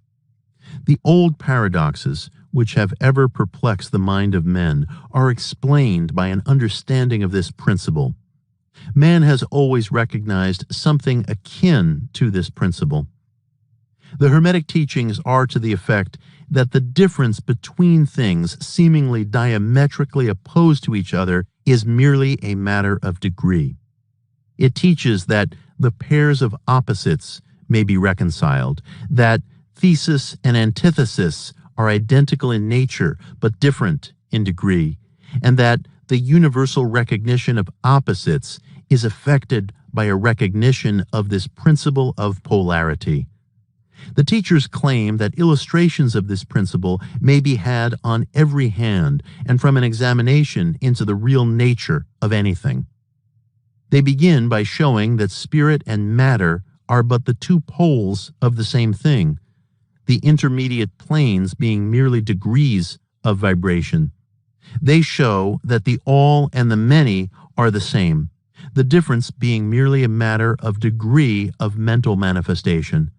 The old paradoxes, which have ever perplexed the mind of men, are explained by an understanding of this principle. Man has always recognized something akin to this principle. The Hermetic teachings are to the effect that the difference between things seemingly diametrically opposed to each other is merely a matter of degree. It teaches that the pairs of opposites may be reconciled, that thesis and antithesis are identical in nature but different in degree, and that the universal recognition of opposites is affected by a recognition of this principle of polarity. The teachers claim that illustrations of this principle may be had on every hand and from an examination into the real nature of anything. They begin by showing that spirit and matter are but the two poles of the same thing, the intermediate planes being merely degrees of vibration. They show that the all and the many are the same, the difference being merely a matter of degree of mental manifestation.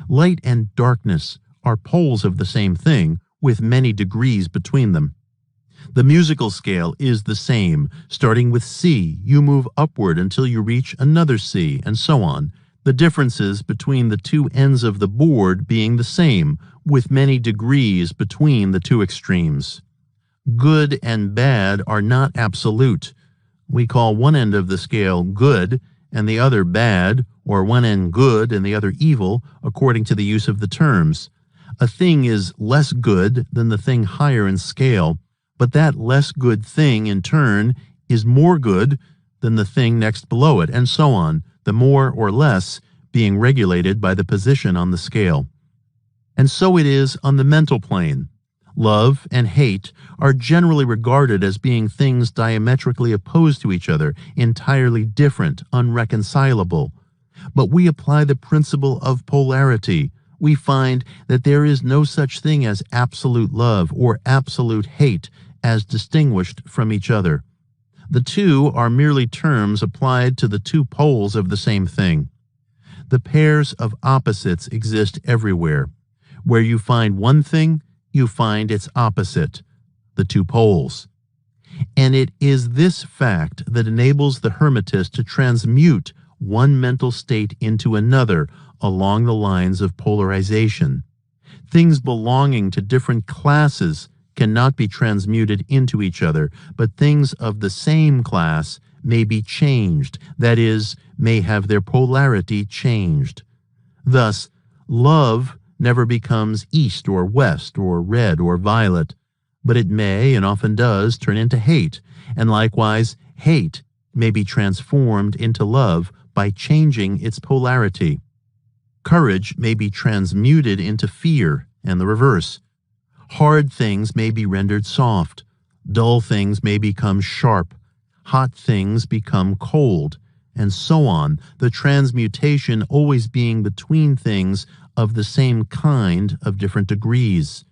Light and darkness are poles of the same thing, with many degrees between them. The musical scale is the same. Starting with C, you move upward until you reach another C, and so on. The differences between the two ends of the board being the same, with many degrees between the two extremes. Good and bad are not absolute. We call one end of the scale good and the other bad, or one end good and the other evil, according to the use of the terms. A thing is less good than the thing higher in scale, but that less good thing, in turn, is more good than the thing next below it, and so on, the more or less being regulated by the position on the scale. And so it is on the mental plane. Love and hate are generally regarded as being things diametrically opposed to each other, entirely different, unreconcilable. But we apply the principle of polarity. We find that there is no such thing as absolute love or absolute hate as distinguished from each other. The two are merely terms applied to the two poles of the same thing. The pairs of opposites exist everywhere. Where you find one thing, you find its opposite, the two poles. And it is this fact that enables the Hermetist to transmute one mental state into another along the lines of polarization. Things belonging to different classes cannot be transmuted into each other, but things of the same class may be changed, that is, may have their polarity changed. Thus, love never becomes east or west or red or violet, but it may, and often does, turn into hate, and likewise, hate may be transformed into love by changing its polarity. Courage may be transmuted into fear, and the reverse. Hard things may be rendered soft. Dull things may become sharp. Hot things become cold, and so on, the transmutation always being between things of the same kind of different degrees.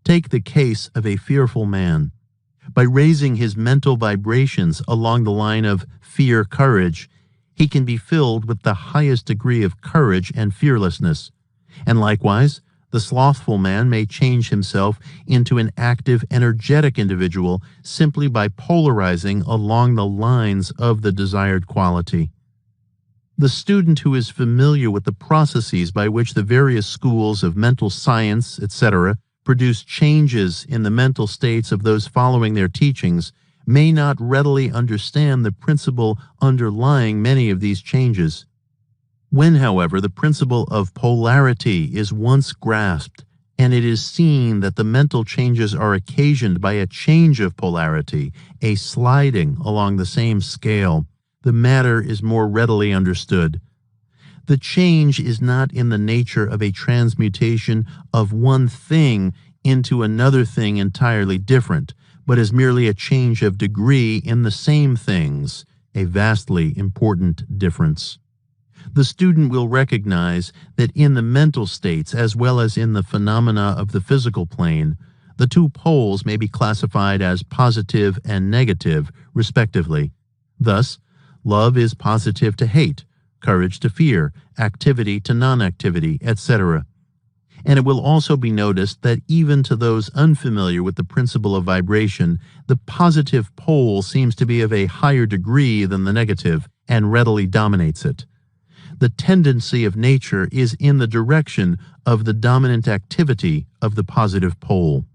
Take the case of a fearful man. By raising his mental vibrations along the line of fear-courage, he can be filled with the highest degree of courage and fearlessness. And likewise, the slothful man may change himself into an active, energetic individual simply by polarizing along the lines of the desired quality. The student who is familiar with the processes by which the various schools of mental science, etc., produce changes in the mental states of those following their teachings may not readily understand the principle underlying many of these changes. When, however, the principle of polarity is once grasped, and it is seen that the mental changes are occasioned by a change of polarity, a sliding along the same scale, the matter is more readily understood. The change is not in the nature of a transmutation of one thing into another thing entirely different, but is merely a change of degree in the same things, a vastly important difference. The student will recognize that in the mental states, as well as in the phenomena of the physical plane, the two poles may be classified as positive and negative, respectively. Thus, love is positive to hate, courage to fear, activity to non-activity, etc. And it will also be noticed that even to those unfamiliar with the principle of vibration, the positive pole seems to be of a higher degree than the negative and readily dominates it. The tendency of nature is in the direction of the dominant activity of the positive pole.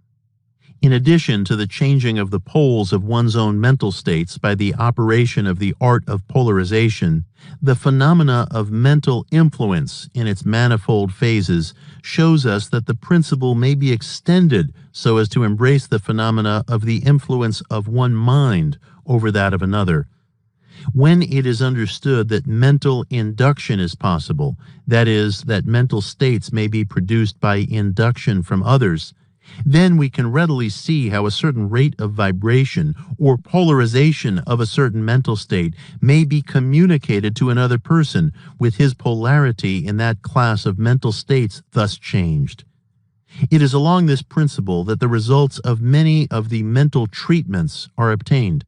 In addition to the changing of the poles of one's own mental states by the operation of the art of polarization, the phenomena of mental influence in its manifold phases shows us that the principle may be extended so as to embrace the phenomena of the influence of one mind over that of another. When it is understood that mental induction is possible, that is, that mental states may be produced by induction from others, then we can readily see how a certain rate of vibration or polarization of a certain mental state may be communicated to another person with his polarity in that class of mental states thus changed. It is along this principle that the results of many of the mental treatments are obtained.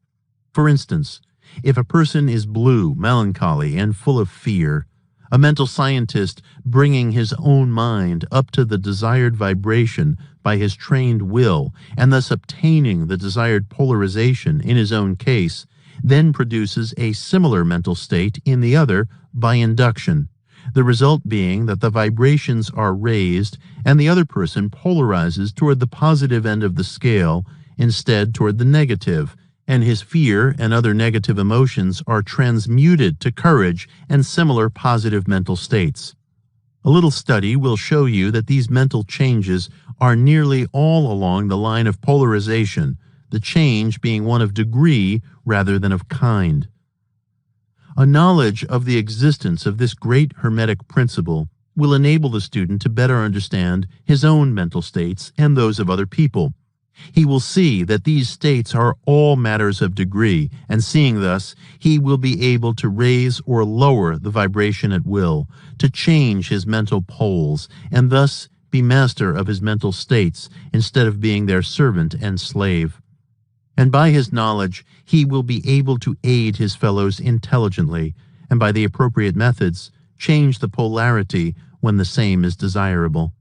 For instance, if a person is blue, melancholy, and full of fear, a mental scientist bringing his own mind up to the desired vibration by his trained will, and thus obtaining the desired polarization in his own case, then produces a similar mental state in the other by induction, the result being that the vibrations are raised and the other person polarizes toward the positive end of the scale instead toward the negative, and his fear and other negative emotions are transmuted to courage and similar positive mental states. A little study will show you that these mental changes are nearly all along the line of polarization, the change being one of degree rather than of kind. A knowledge of the existence of this great Hermetic principle will enable the student to better understand his own mental states and those of other people. He will see that these states are all matters of degree, and seeing thus, he will be able to raise or lower the vibration at will, to change his mental poles, and thus be master of his mental states instead of being their servant and slave. And by his knowledge, he will be able to aid his fellows intelligently, and by the appropriate methods, change the polarity when the same is desirable.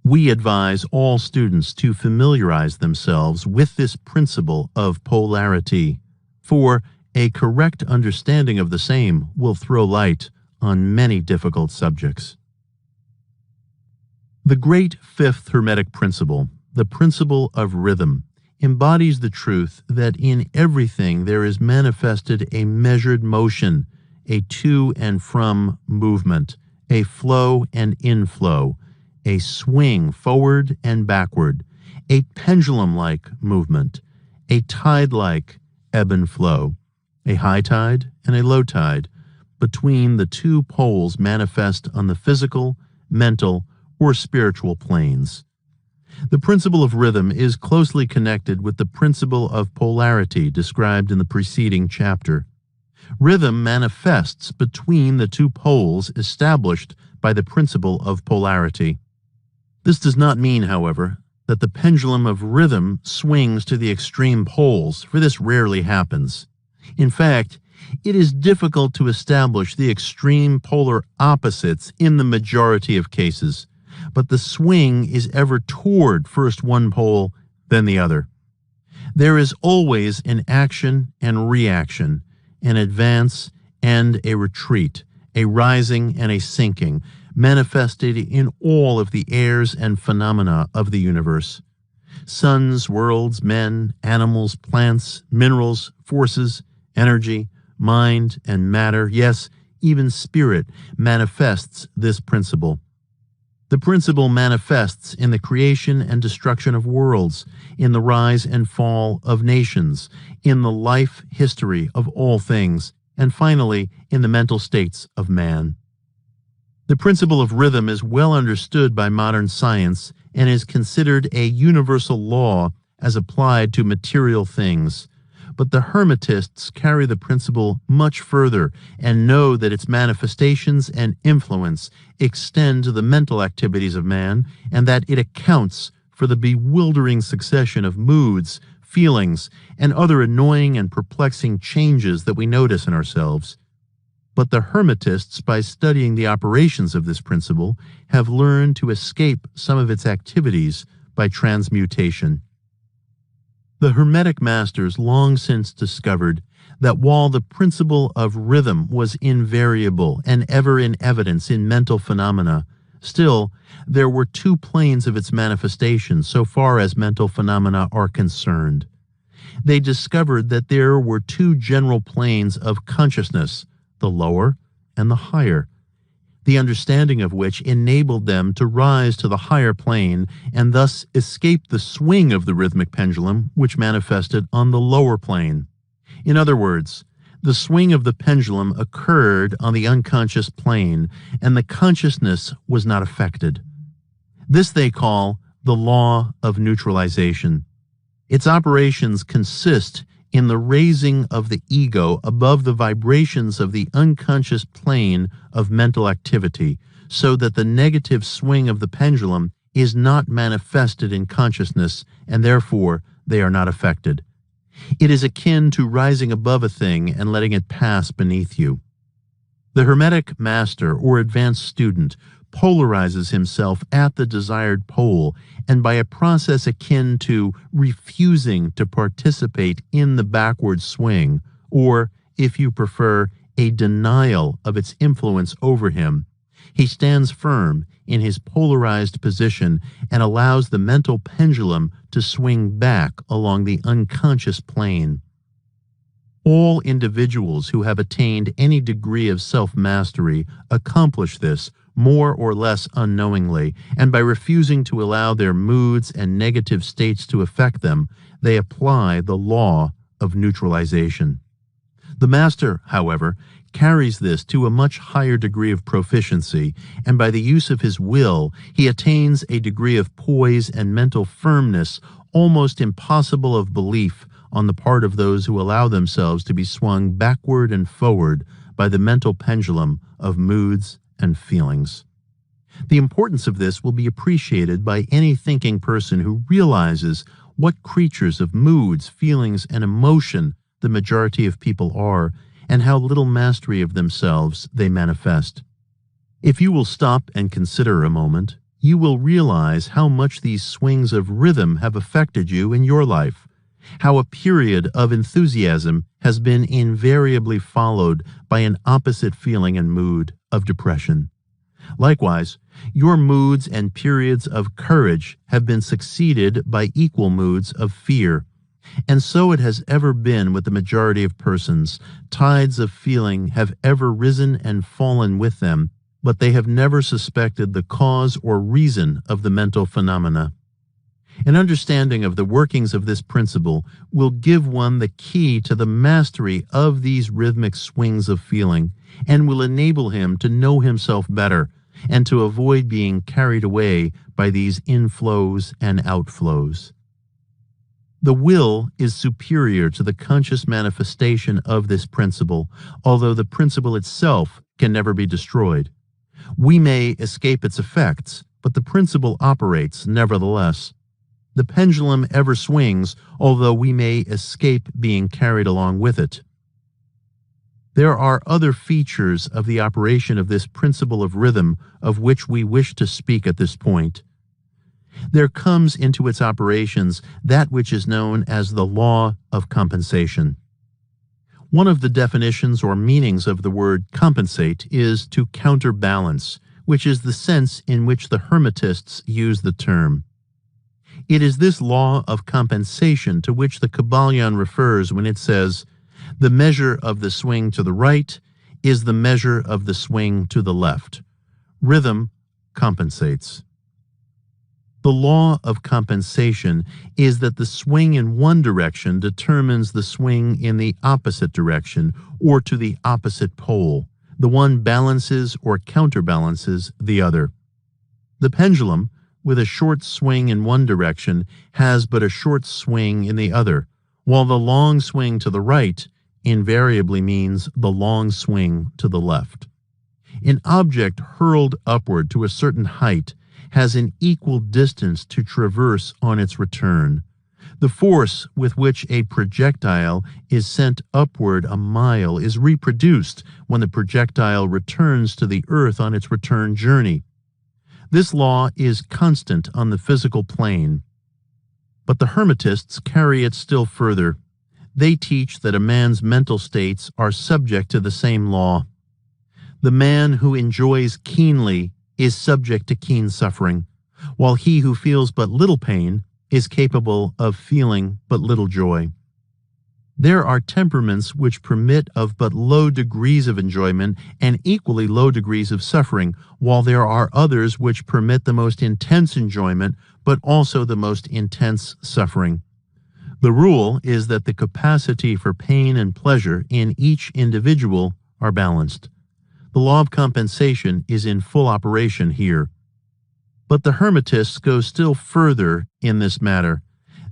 We advise all students to familiarize themselves with this principle of polarity, for a correct understanding of the same will throw light on many difficult subjects. The great fifth Hermetic principle, the principle of rhythm, embodies the truth that in everything there is manifested a measured motion, a to and from movement, a flow and inflow, a swing forward and backward, a pendulum-like movement, a tide-like ebb and flow, a high tide and a low tide, between the two poles manifest on the physical, mental, or spiritual planes. The principle of rhythm is closely connected with the principle of polarity described in the preceding chapter. Rhythm manifests between the two poles established by the principle of polarity. This does not mean, however, that the pendulum of rhythm swings to the extreme poles, for this rarely happens. In fact, it is difficult to establish the extreme polar opposites in the majority of cases, but the swing is ever toward first one pole, then the other. There is always an action and reaction, an advance and a retreat, a rising and a sinking, manifested in all of the airs and phenomena of the universe. Suns, worlds, men, animals, plants, minerals, forces, energy, mind, and matter, yes, even spirit, manifests this principle. The principle manifests in the creation and destruction of worlds, in the rise and fall of nations, in the life history of all things, and finally, in the mental states of man. The principle of rhythm is well understood by modern science and is considered a universal law as applied to material things. But the Hermetists carry the principle much further and know that its manifestations and influence extend to the mental activities of man, and that it accounts for the bewildering succession of moods, feelings, and other annoying and perplexing changes that we notice in ourselves. But the Hermetists, by studying the operations of this principle, have learned to escape some of its activities by transmutation. The Hermetic masters long since discovered that while the principle of rhythm was invariable and ever in evidence in mental phenomena, still there were two planes of its manifestation so far as mental phenomena are concerned. They discovered that there were two general planes of consciousness, the lower and the higher, the understanding of which enabled them to rise to the higher plane and thus escape the swing of the rhythmic pendulum which manifested on the lower plane. In other words, the swing of the pendulum occurred on the unconscious plane and the consciousness was not affected. This they call the law of neutralization. Its operations consist in the raising of the ego above the vibrations of the unconscious plane of mental activity, so that the negative swing of the pendulum is not manifested in consciousness, and therefore they are not affected. It is akin to rising above a thing and letting it pass beneath you. The Hermetic master or advanced student polarizes himself at the desired pole, and by a process akin to refusing to participate in the backward swing, or, if you prefer, a denial of its influence over him, he stands firm in his polarized position and allows the mental pendulum to swing back along the unconscious plane. All individuals who have attained any degree of self-mastery accomplish this more or less unknowingly, and by refusing to allow their moods and negative states to affect them, they apply the law of neutralization. The master, however, carries this to a much higher degree of proficiency, and by the use of his will, he attains a degree of poise and mental firmness almost impossible of belief on the part of those who allow themselves to be swung backward and forward by the mental pendulum of moods and feelings. The importance of this will be appreciated by any thinking person who realizes what creatures of moods, feelings, and emotion the majority of people are, and how little mastery of themselves they manifest. If you will stop and consider a moment, you will realize how much these swings of rhythm have affected you in your life, how a period of enthusiasm has been invariably followed by an opposite feeling and mood of depression. Likewise, your moods and periods of courage have been succeeded by equal moods of fear. And so it has ever been with the majority of persons. Tides of feeling have ever risen and fallen with them, but they have never suspected the cause or reason of the mental phenomena. An understanding of the workings of this principle will give one the key to the mastery of these rhythmic swings of feeling, and will enable him to know himself better, and to avoid being carried away by these inflows and outflows. The will is superior to the conscious manifestation of this principle, although the principle itself can never be destroyed. We may escape its effects, but the principle operates nevertheless. The pendulum ever swings, although we may escape being carried along with it. There are other features of the operation of this principle of rhythm of which we wish to speak at this point. There comes into its operations that which is known as the law of compensation. One of the definitions or meanings of the word compensate is to counterbalance, which is the sense in which the Hermetists use the term. It is this law of compensation to which the Kybalion refers when it says, "The measure of the swing to the right is the measure of the swing to the left." Rhythm compensates. The law of compensation is that the swing in one direction determines the swing in the opposite direction or to the opposite pole. The one balances or counterbalances the other. The pendulum, with a short swing in one direction, has but a short swing in the other, while the long swing to the right invariably means the long swing to the left. An object hurled upward to a certain height has an equal distance to traverse on its return. The force with which a projectile is sent upward a mile is reproduced when the projectile returns to the earth on its return journey. This law is constant on the physical plane. But the Hermetists carry it still further. They teach that a man's mental states are subject to the same law. The man who enjoys keenly is subject to keen suffering, while he who feels but little pain is capable of feeling but little joy. There are temperaments which permit of but low degrees of enjoyment and equally low degrees of suffering, while there are others which permit the most intense enjoyment but also the most intense suffering. The rule is that the capacity for pain and pleasure in each individual are balanced. The law of compensation is in full operation here. But the Hermetists go still further in this matter.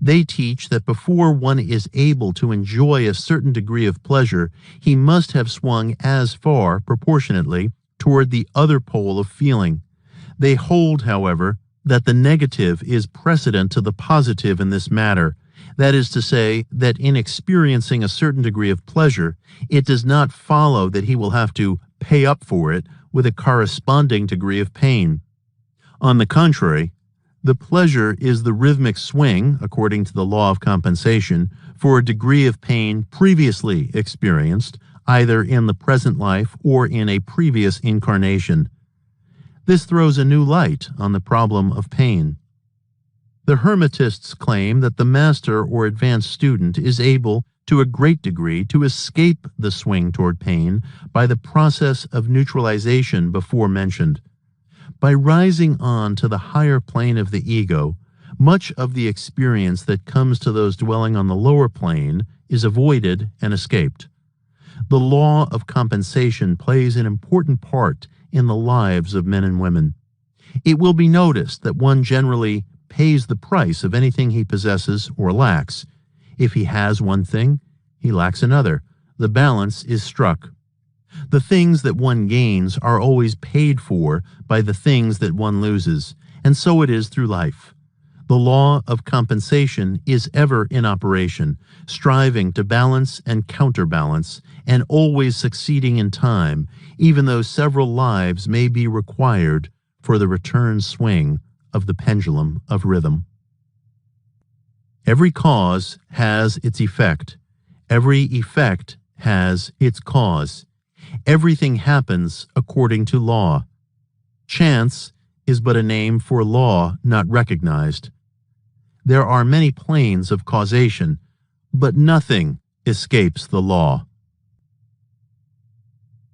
They teach that before one is able to enjoy a certain degree of pleasure, he must have swung as far, proportionately, toward the other pole of feeling. They hold, however, that the negative is precedent to the positive in this matter. That is to say, that in experiencing a certain degree of pleasure, it does not follow that he will have to pay up for it with a corresponding degree of pain. On the contrary, the pleasure is the rhythmic swing, according to the law of compensation, for a degree of pain previously experienced, either in the present life or in a previous incarnation. This throws a new light on the problem of pain. The Hermetists claim that the master or advanced student is able, to a great degree, to escape the swing toward pain by the process of neutralization before mentioned. By rising on to the higher plane of the ego, much of the experience that comes to those dwelling on the lower plane is avoided and escaped. The law of compensation plays an important part in the lives of men and women. It will be noticed that one generally pays the price of anything he possesses or lacks. If he has one thing, he lacks another. The balance is struck. The things that one gains are always paid for by the things that one loses, and so it is through life. The law of compensation is ever in operation, striving to balance and counterbalance, and always succeeding in time, even though several lives may be required for the return swing of the pendulum of rhythm. Every cause has its effect. Every effect has its cause. Everything happens according to law. Chance is but a name for law not recognized. There are many planes of causation, but nothing escapes the law.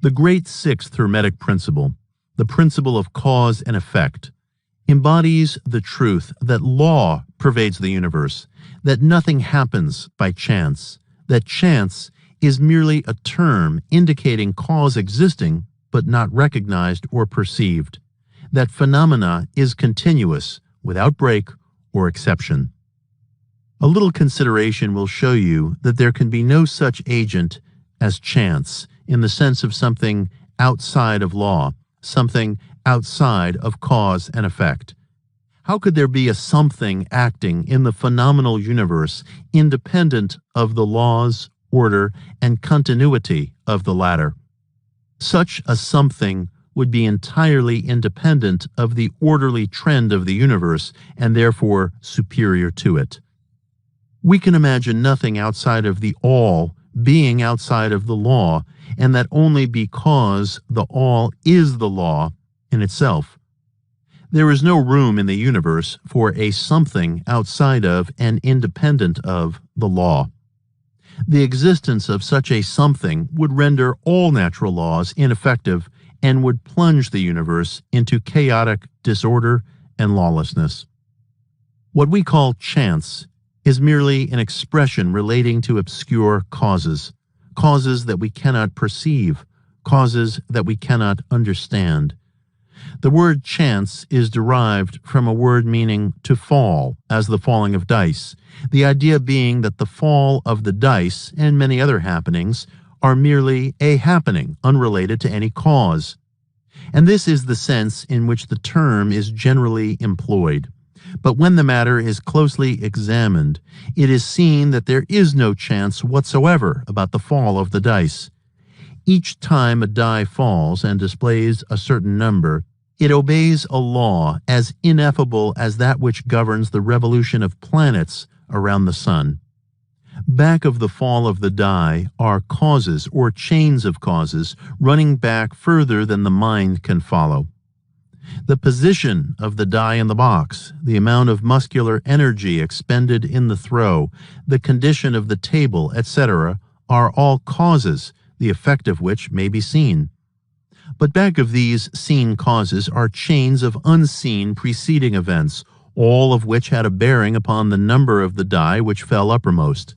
The great sixth Hermetic principle, the principle of cause and effect, embodies the truth that law pervades the universe, that nothing happens by chance, that chance is merely a term indicating cause existing but not recognized or perceived, that phenomena is continuous without break or exception. A little consideration will show you that there can be no such agent as chance in the sense of something outside of law, something outside of cause and effect. How could there be a something acting in the phenomenal universe independent of the laws, order, and continuity of the latter? Such a something would be entirely independent of the orderly trend of the universe and therefore superior to it. We can imagine nothing outside of the all being outside of the law, and that only because the all is the law in itself. There is no room in the universe for a something outside of and independent of the law. The existence of such a something would render all natural laws ineffective and would plunge the universe into chaotic disorder and lawlessness. What we call chance is merely an expression relating to obscure causes, causes that we cannot perceive, causes that we cannot understand. The word chance is derived from a word meaning to fall, as the falling of dice, the idea being that the fall of the dice and many other happenings are merely a happening unrelated to any cause. And this is the sense in which the term is generally employed. But when the matter is closely examined, it is seen that there is no chance whatsoever about the fall of the dice. Each time a die falls and displays a certain number, it obeys a law as ineffable as that which governs the revolution of planets around the sun. Back of the fall of the die are causes or chains of causes running back further than the mind can follow. The position of the die in the box, the amount of muscular energy expended in the throw, the condition of the table, etc., are all causes, the effect of which may be seen. But back of these seen causes are chains of unseen preceding events, all of which had a bearing upon the number of the die which fell uppermost.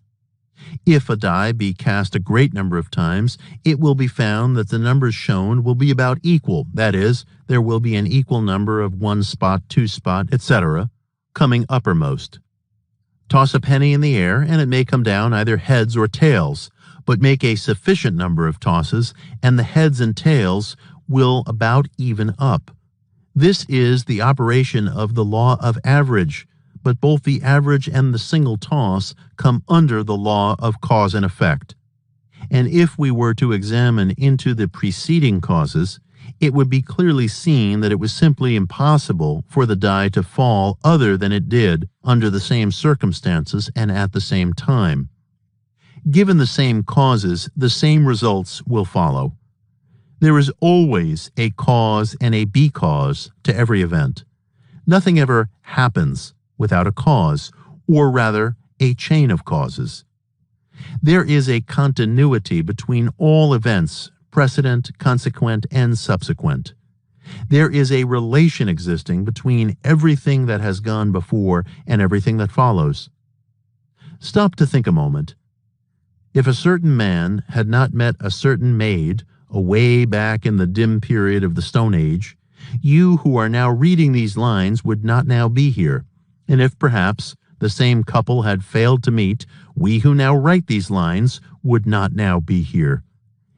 If a die be cast a great number of times, it will be found that the numbers shown will be about equal, that is, there will be an equal number of 1 spot, 2 spot, etc., coming uppermost. Toss a penny in the air, and it may come down either heads or tails, but make a sufficient number of tosses, and the heads and tails will about even up. This is the operation of the law of average, but both the average and the single toss come under the law of cause and effect. And if we were to examine into the preceding causes, it would be clearly seen that it was simply impossible for the die to fall other than it did under the same circumstances and at the same time. Given the same causes, the same results will follow. There is always a cause and a because to every event. Nothing ever happens without a cause, or rather, a chain of causes. There is a continuity between all events, precedent, consequent, and subsequent. There is a relation existing between everything that has gone before and everything that follows. Stop to think a moment. If a certain man had not met a certain maid away back in the dim period of the Stone Age, you who are now reading these lines would not now be here. And if perhaps the same couple had failed to meet, we who now write these lines would not now be here.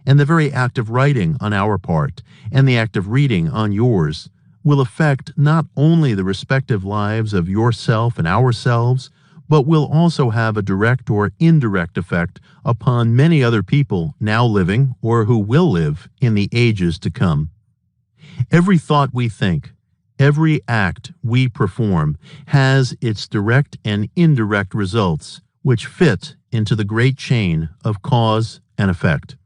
And the very act of writing on our part, and the act of reading on yours, will affect not only the respective lives of yourself and ourselves, but will also have a direct or indirect effect upon many other people now living or who will live in the ages to come. Every thought we think, every act we perform has its direct and indirect results, which fit into the great chain of cause and effect.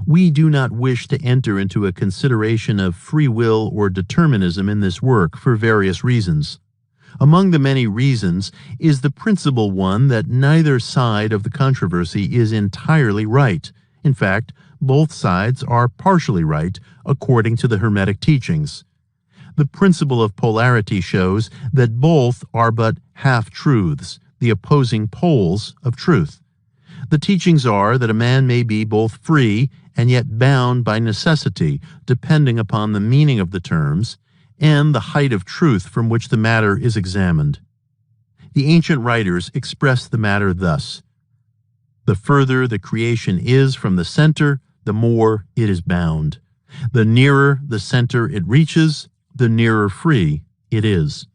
We do not wish to enter into a consideration of free will or determinism in this work for various reasons. Among the many reasons is the principal one that neither side of the controversy is entirely right. In fact, both sides are partially right according to the Hermetic teachings. The principle of polarity shows that both are but half-truths, the opposing poles of truth. The teachings are that a man may be both free and yet bound by necessity, depending upon the meaning of the terms, and the height of truth from which the matter is examined. The ancient writers express the matter thus: the further the creation is from the center, the more it is bound. The nearer the center it reaches, the nearer free it is.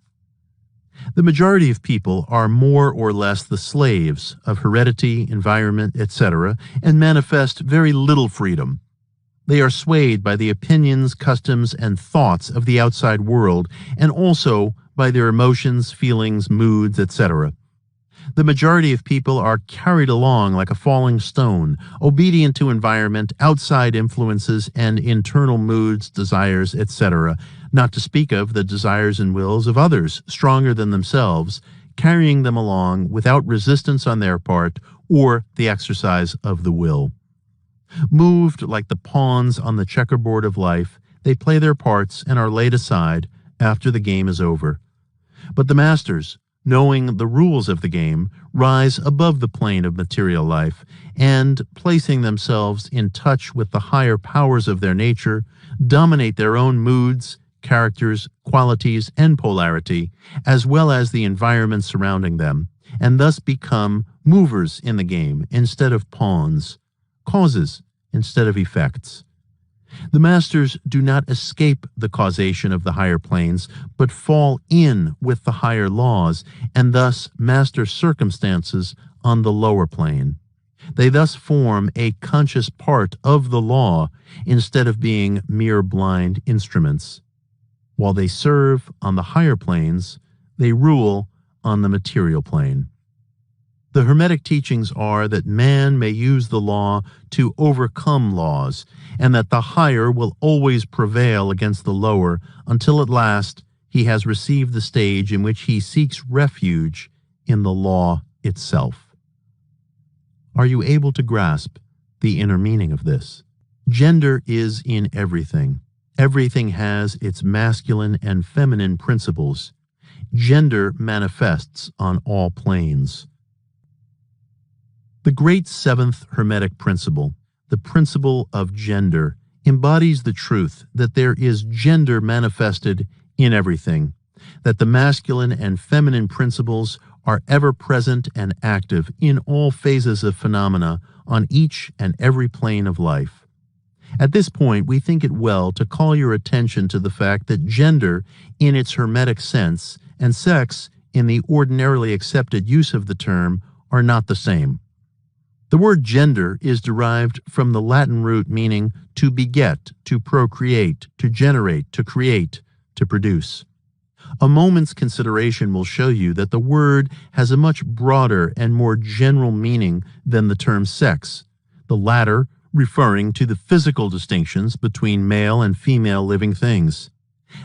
The majority of people are more or less the slaves of heredity, environment, etc., and manifest very little freedom. They are swayed by the opinions, customs, and thoughts of the outside world, and also by their emotions, feelings, moods, etc. The majority of people are carried along like a falling stone, obedient to environment, outside influences, and internal moods, desires, etc., not to speak of the desires and wills of others, stronger than themselves, carrying them along without resistance on their part or the exercise of the will. Moved like the pawns on the checkerboard of life, they play their parts and are laid aside after the game is over. But the masters, knowing the rules of the game, rise above the plane of material life and, placing themselves in touch with the higher powers of their nature, dominate their own moods, characters, qualities, and polarity, as well as the environment surrounding them, and thus become movers in the game instead of pawns, causes instead of effects. The masters do not escape the causation of the higher planes, but fall in with the higher laws, and thus master circumstances on the lower plane. They thus form a conscious part of the law instead of being mere blind instruments. While they serve on the higher planes, they rule on the material plane. The Hermetic teachings are that man may use the law to overcome laws, and that the higher will always prevail against the lower until at last he has received the stage in which he seeks refuge in the law itself. Are you able to grasp the inner meaning of this? Gender is in everything. Everything has its masculine and feminine principles. Gender manifests on all planes. The great seventh Hermetic principle, the principle of gender, embodies the truth that there is gender manifested in everything, that the masculine and feminine principles are ever present and active in all phases of phenomena on each and every plane of life. At this point, we think it well to call your attention to the fact that gender, in its Hermetic sense, and sex, in the ordinarily accepted use of the term, are not the same. The word gender is derived from the Latin root meaning to beget, to procreate, to generate, to create, to produce. A moment's consideration will show you that the word has a much broader and more general meaning than the term sex, the latter referring to the physical distinctions between male and female living things.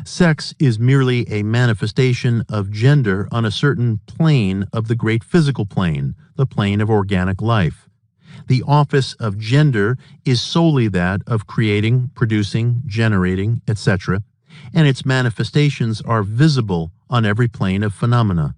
Sex is merely a manifestation of gender on a certain plane of the great physical plane, the plane of organic life. The office of gender is solely that of creating, producing, generating, etc., and its manifestations are visible on every plane of phenomena.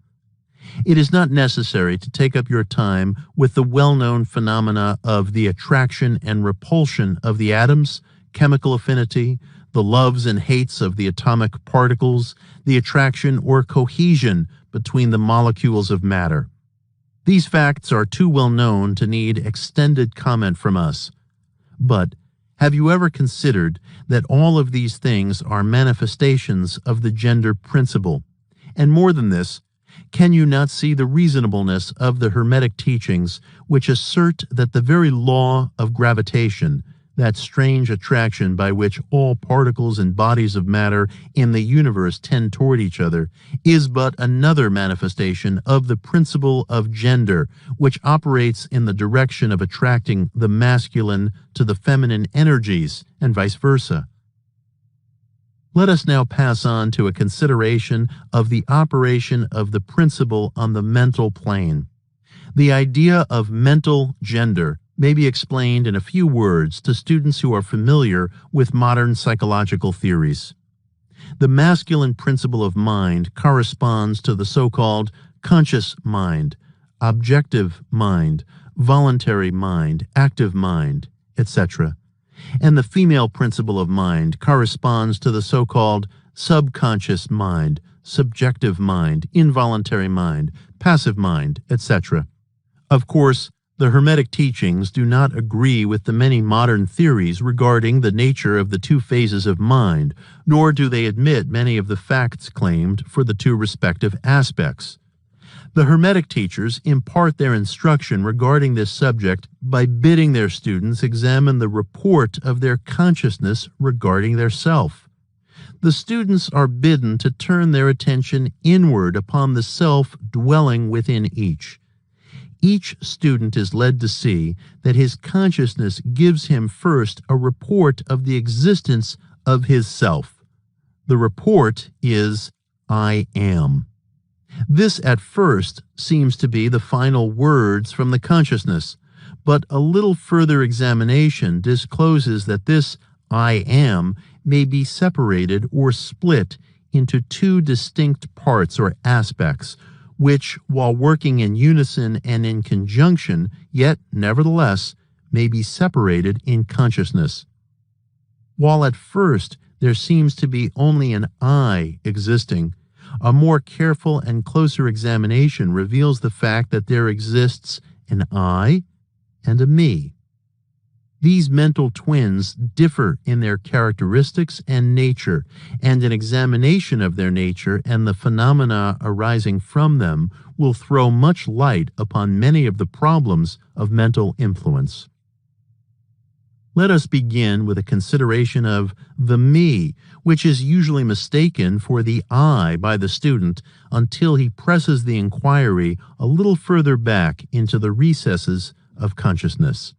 It is not necessary to take up your time with the well-known phenomena of the attraction and repulsion of the atoms, chemical affinity, the loves and hates of the atomic particles, the attraction or cohesion between the molecules of matter. These facts are too well known to need extended comment from us. But have you ever considered that all of these things are manifestations of the gender principle? And more than this, can you not see the reasonableness of the Hermetic teachings which assert that the very law of gravitation, that strange attraction by which all particles and bodies of matter in the universe tend toward each other, is but another manifestation of the principle of gender, which operates in the direction of attracting the masculine to the feminine energies, and vice versa? Let us now pass on to a consideration of the operation of the principle on the mental plane. The idea of mental gender may be explained in a few words to students who are familiar with modern psychological theories. The masculine principle of mind corresponds to the so-called conscious mind, objective mind, voluntary mind, active mind, etc. And the female principle of mind corresponds to the so-called subconscious mind, subjective mind, involuntary mind, passive mind, etc. Of course, The Hermetic teachings do not agree with the many modern theories regarding the nature of the two phases of mind, nor do they admit many of the facts claimed for the two respective aspects. The Hermetic teachers impart their instruction regarding this subject by bidding their students examine the report of their consciousness regarding their self. The students are bidden to turn their attention inward upon the self dwelling within each. Each student is led to see that his consciousness gives him first a report of the existence of his self. The report is, "I am." This at first seems to be the final words from the consciousness, but a little further examination discloses that this "I am" may be separated or split into two distinct parts or aspects, which, while working in unison and in conjunction, yet, nevertheless, may be separated in consciousness. While at first there seems to be only an I existing, a more careful and closer examination reveals the fact that there exists an I and a me. These mental twins differ in their characteristics and nature, and an examination of their nature and the phenomena arising from them will throw much light upon many of the problems of mental influence. Let us begin with a consideration of the me, which is usually mistaken for the I by the student until he presses the inquiry a little further back into the recesses of consciousness.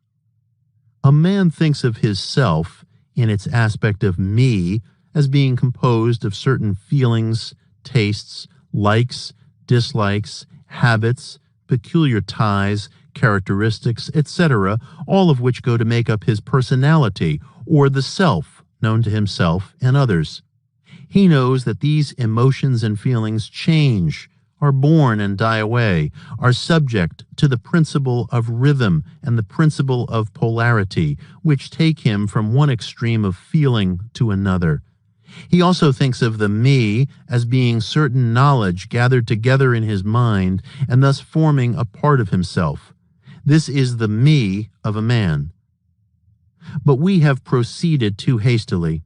A man thinks of his self, in its aspect of me, as being composed of certain feelings, tastes, likes, dislikes, habits, peculiar ties, characteristics, etc., all of which go to make up his personality, or the self, known to himself and others. He knows that these emotions and feelings change, are born and die away, are subject to the principle of rhythm and the principle of polarity, which take him from one extreme of feeling to another. He also thinks of the me as being certain knowledge gathered together in his mind and thus forming a part of himself. This is the me of a man. But we have proceeded too hastily.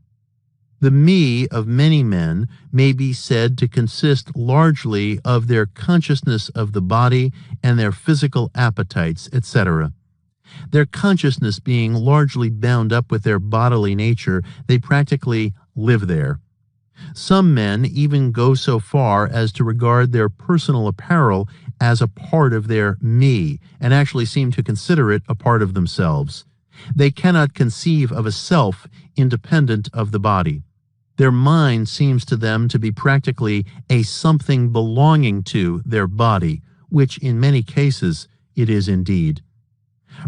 The me of many men may be said to consist largely of their consciousness of the body and their physical appetites, etc. Their consciousness being largely bound up with their bodily nature, they practically live there. Some men even go so far as to regard their personal apparel as a part of their me, and actually seem to consider it a part of themselves. They cannot conceive of a self independent of the body. Their mind seems to them to be practically a something belonging to their body, which in many cases it is indeed.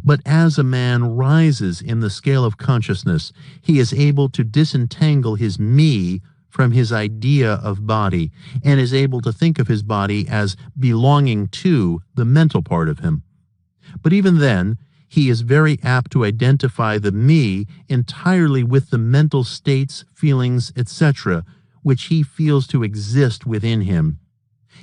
But as a man rises in the scale of consciousness, he is able to disentangle his me from his idea of body, and is able to think of his body as belonging to the mental part of him. But even then, he is very apt to identify the me entirely with the mental states, feelings, etc., which he feels to exist within him.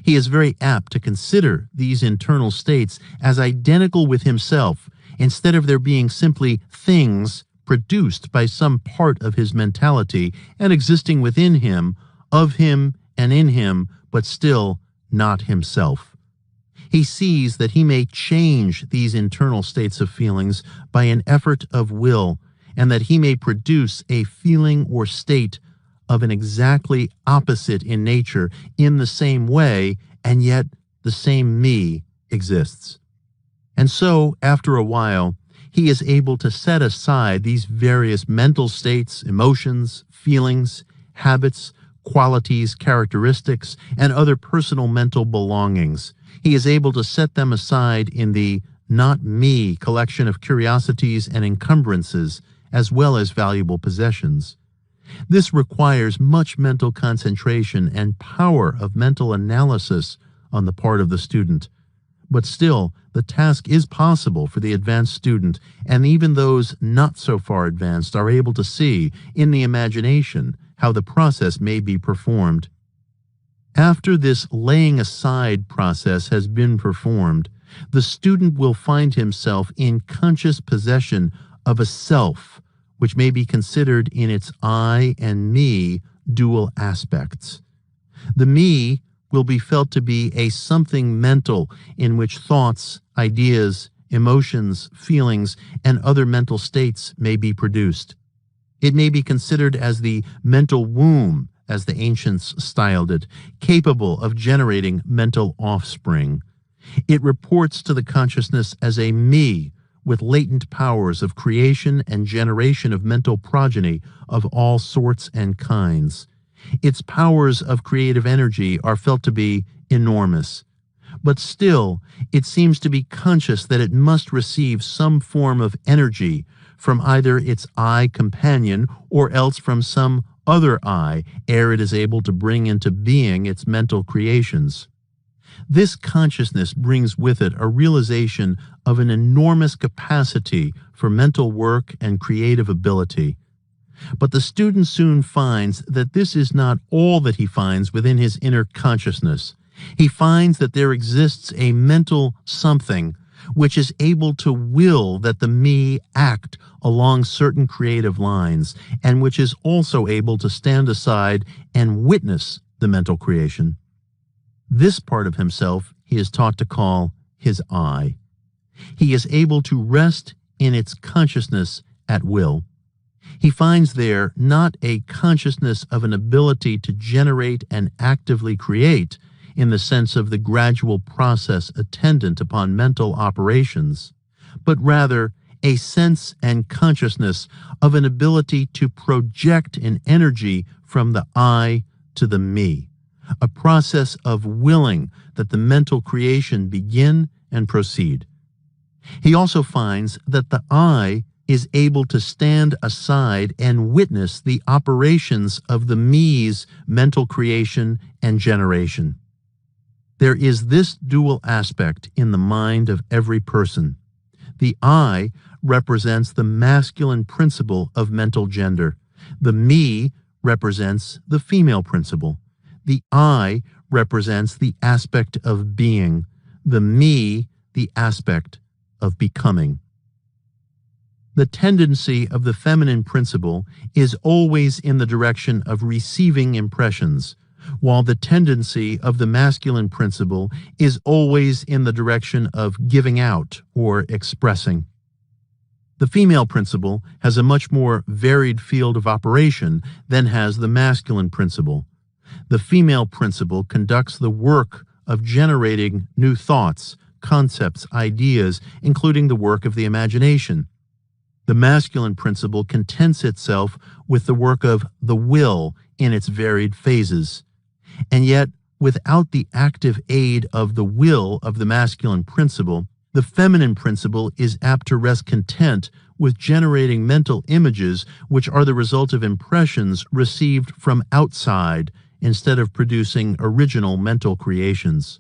He is very apt to consider these internal states as identical with himself, instead of there being simply things produced by some part of his mentality and existing within him, of him and in him, but still not himself. He sees that he may change these internal states of feelings by an effort of will, and that he may produce a feeling or state of an exactly opposite in nature in the same way, and yet the same me exists. And so, after a while, he is able to set aside these various mental states, emotions, feelings, habits, qualities, characteristics, and other personal mental belongings. He is able to set them aside in the not me collection of curiosities and encumbrances, as well as valuable possessions. This requires much mental concentration and power of mental analysis on the part of the student. But still, the task is possible for the advanced student, and even those not so far advanced are able to see, in the imagination, how the process may be performed. After this laying aside process has been performed, The student will find himself in conscious possession of a self, which may be considered in its I and me dual aspects. The me will be felt to be a something mental in which thoughts, ideas, emotions, feelings, and other mental states may be produced. It may be considered as the mental womb, as the ancients styled it, capable of generating mental offspring. It reports to the consciousness as a me with latent powers of creation and generation of mental progeny of all sorts and kinds. Its powers of creative energy are felt to be enormous. But still, it seems to be conscious that it must receive some form of energy from either its I companion or else from some other I ere it is able to bring into being its mental creations. This consciousness brings with it a realization of an enormous capacity for mental work and creative ability. But the student soon finds that this is not all that he finds within his inner consciousness. He finds that there exists a mental something which is able to will that the me act along certain creative lines, and which is also able to stand aside and witness the mental creation. This part of himself he is taught to call his I. He is able to rest in its consciousness at will. He finds there not a consciousness of an ability to generate and actively create in the sense of the gradual process attendant upon mental operations, but rather a sense and consciousness of an ability to project an energy from the I to the me, a process of willing that the mental creation begin and proceed. He also finds that the I is able to stand aside and witness the operations of the me's mental creation and generation. There is this dual aspect in the mind of every person. The I represents the masculine principle of mental gender. The me represents the female principle. The I represents the aspect of being. The me, the aspect of becoming. The tendency of the feminine principle is always in the direction of receiving impressions, while the tendency of the masculine principle is always in the direction of giving out or expressing. The female principle has a much more varied field of operation than has the masculine principle. The female principle conducts the work of generating new thoughts, concepts, ideas, including the work of the imagination. The masculine principle contents itself with the work of the will in its varied phases. And yet, without the active aid of the will of the masculine principle, the feminine principle is apt to rest content with generating mental images which are the result of impressions received from outside instead of producing original mental creations.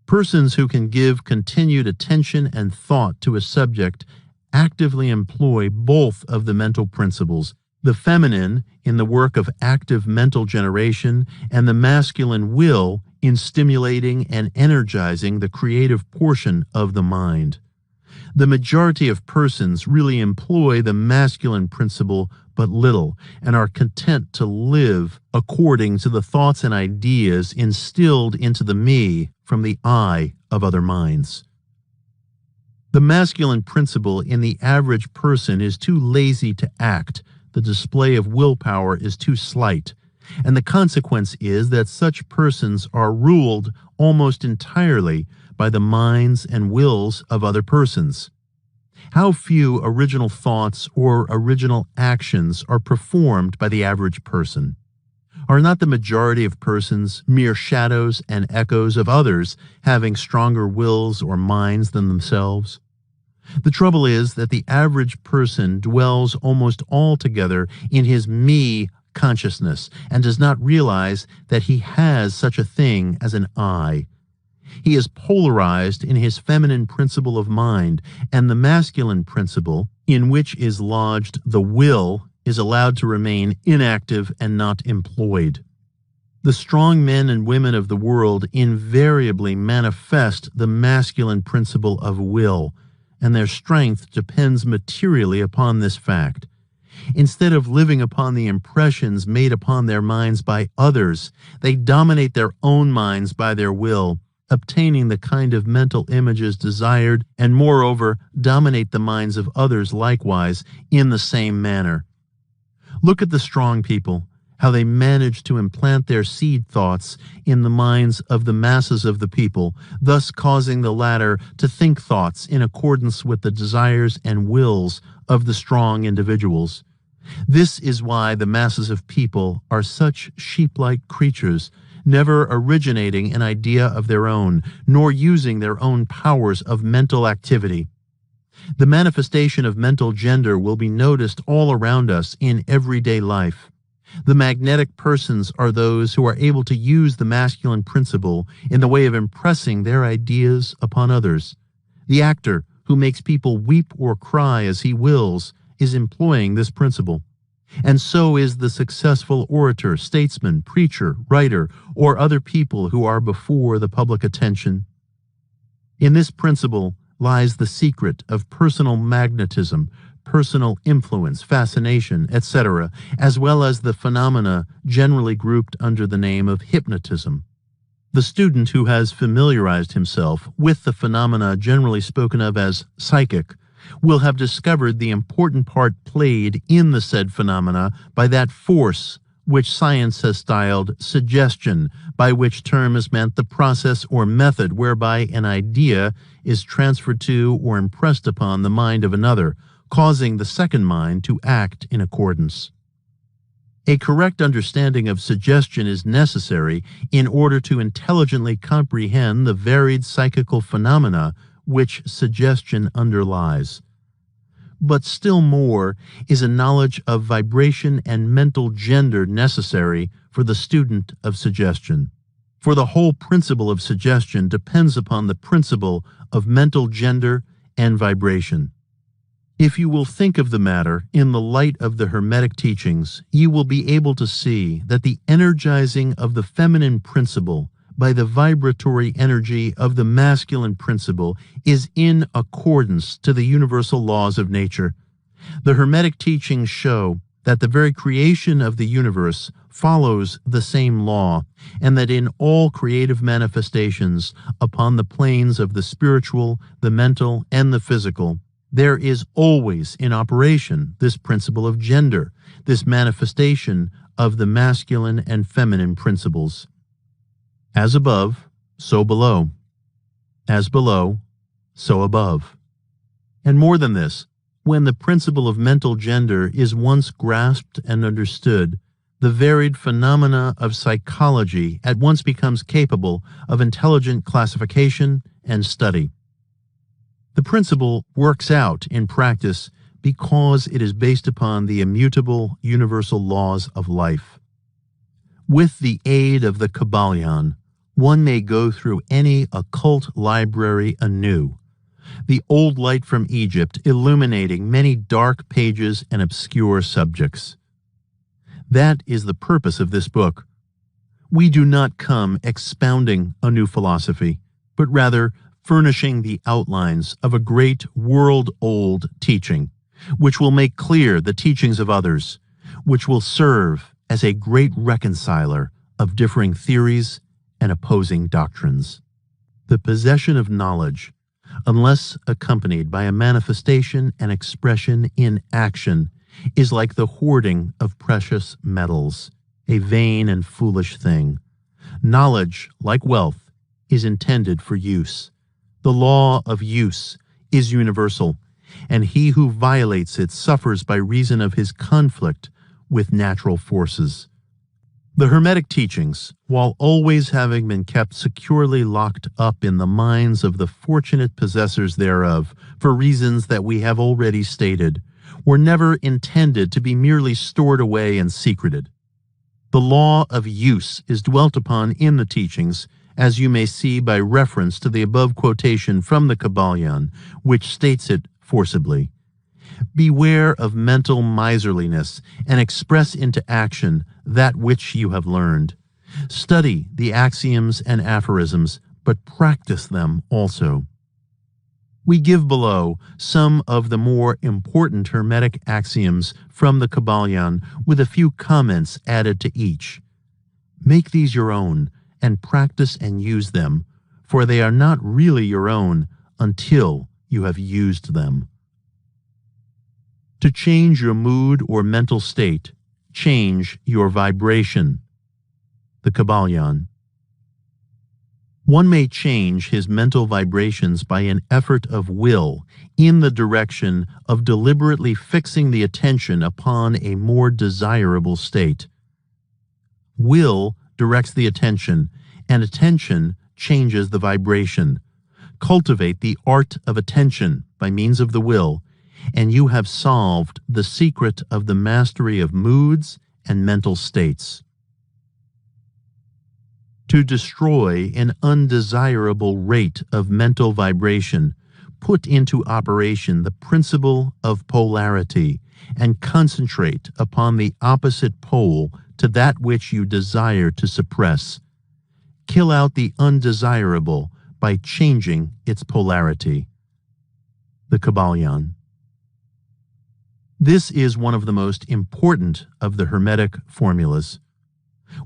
Persons who can give continued attention and thought to a subject actively employ both of the mental principles, the feminine in the work of active mental generation and the masculine will in stimulating and energizing the creative portion of the mind. The majority of persons really employ the masculine principle but little and are content to live according to the thoughts and ideas instilled into the me from the I of other minds. The masculine principle in the average person is too lazy to act. The display of willpower is too slight, and the consequence is that such persons are ruled almost entirely by the minds and wills of other persons. How few original thoughts or original actions are performed by the average person? Are not the majority of persons mere shadows and echoes of others having stronger wills or minds than themselves? The trouble is that the average person dwells almost altogether in his me consciousness and does not realize that he has such a thing as an I. He is polarized in his feminine principle of mind, and the masculine principle, in which is lodged the will, is allowed to remain inactive and not employed. The strong men and women of the world invariably manifest the masculine principle of will, and their strength depends materially upon this fact. Instead of living upon the impressions made upon their minds by others, they dominate their own minds by their will, obtaining the kind of mental images desired, and moreover dominate the minds of others likewise in the same manner. Look at the strong people, how they manage to implant their seed thoughts in the minds of the masses of the people, thus causing the latter to think thoughts in accordance with the desires and wills of the strong individuals. This is why the masses of people are such sheep-like creatures, never originating an idea of their own, nor using their own powers of mental activity. The manifestation of mental gender will be noticed all around us in everyday life. The magnetic persons are those who are able to use the masculine principle in the way of impressing their ideas upon others. The actor, who makes people weep or cry as he wills, is employing this principle. And so is the successful orator, statesman, preacher, writer, or other people who are before the public attention. In this principle lies the secret of personal magnetism, personal influence, fascination, etc., as well as the phenomena generally grouped under the name of hypnotism. The student who has familiarized himself with the phenomena generally spoken of as psychic will have discovered the important part played in the said phenomena by that force which science has styled suggestion, by which term is meant the process or method whereby an idea is transferred to or impressed upon the mind of another, causing the second mind to act in accordance. A correct understanding of suggestion is necessary in order to intelligently comprehend the varied psychical phenomena which suggestion underlies. But still more is a knowledge of vibration and mental gender necessary for the student of suggestion. For the whole principle of suggestion depends upon the principle of mental gender and vibration. If you will think of the matter in the light of the Hermetic teachings, you will be able to see that the energizing of the feminine principle by the vibratory energy of the masculine principle is in accordance to the universal laws of nature. The Hermetic teachings show that the very creation of the universe follows the same law, and that in all creative manifestations upon the planes of the spiritual, the mental, and the physical, there is always in operation this principle of gender, this manifestation of the masculine and feminine principles. As above, so below. As below, so above. And more than this, when the principle of mental gender is once grasped and understood, the varied phenomena of psychology at once becomes capable of intelligent classification and study. The principle works out in practice because it is based upon the immutable universal laws of life. With the aid of the Kybalion, one may go through any occult library anew, the old light from Egypt illuminating many dark pages and obscure subjects. That is the purpose of this book. We do not come expounding a new philosophy, but rather furnishing the outlines of a great world-old teaching, which will make clear the teachings of others, which will serve as a great reconciler of differing theories and opposing doctrines. The possession of knowledge, unless accompanied by a manifestation and expression in action, is like the hoarding of precious metals, a vain and foolish thing. Knowledge, like wealth, is intended for use. The law of use is universal, and he who violates it suffers by reason of his conflict with natural forces. The Hermetic teachings, while always having been kept securely locked up in the minds of the fortunate possessors thereof, for reasons that we have already stated, were never intended to be merely stored away and secreted. The law of use is dwelt upon in the teachings, as you may see by reference to the above quotation from the Kybalion, which states it forcibly. Beware of mental miserliness, and express into action that which you have learned. Study the axioms and aphorisms, but practice them also. We give below some of the more important Hermetic axioms from the Kybalion with a few comments added to each. Make these your own and practice and use them, for they are not really your own until you have used them. To change your mood or mental state, change your vibration. The Kybalion. One may change his mental vibrations by an effort of will in the direction of deliberately fixing the attention upon a more desirable state. Will directs the attention, and attention changes the vibration. Cultivate the art of attention by means of the will, and you have solved the secret of the mastery of moods and mental states. To destroy an undesirable rate of mental vibration, put into operation the principle of polarity and concentrate upon the opposite pole to that which you desire to suppress. Kill out the undesirable by changing its polarity. The Kybalion. This is one of the most important of the Hermetic formulas.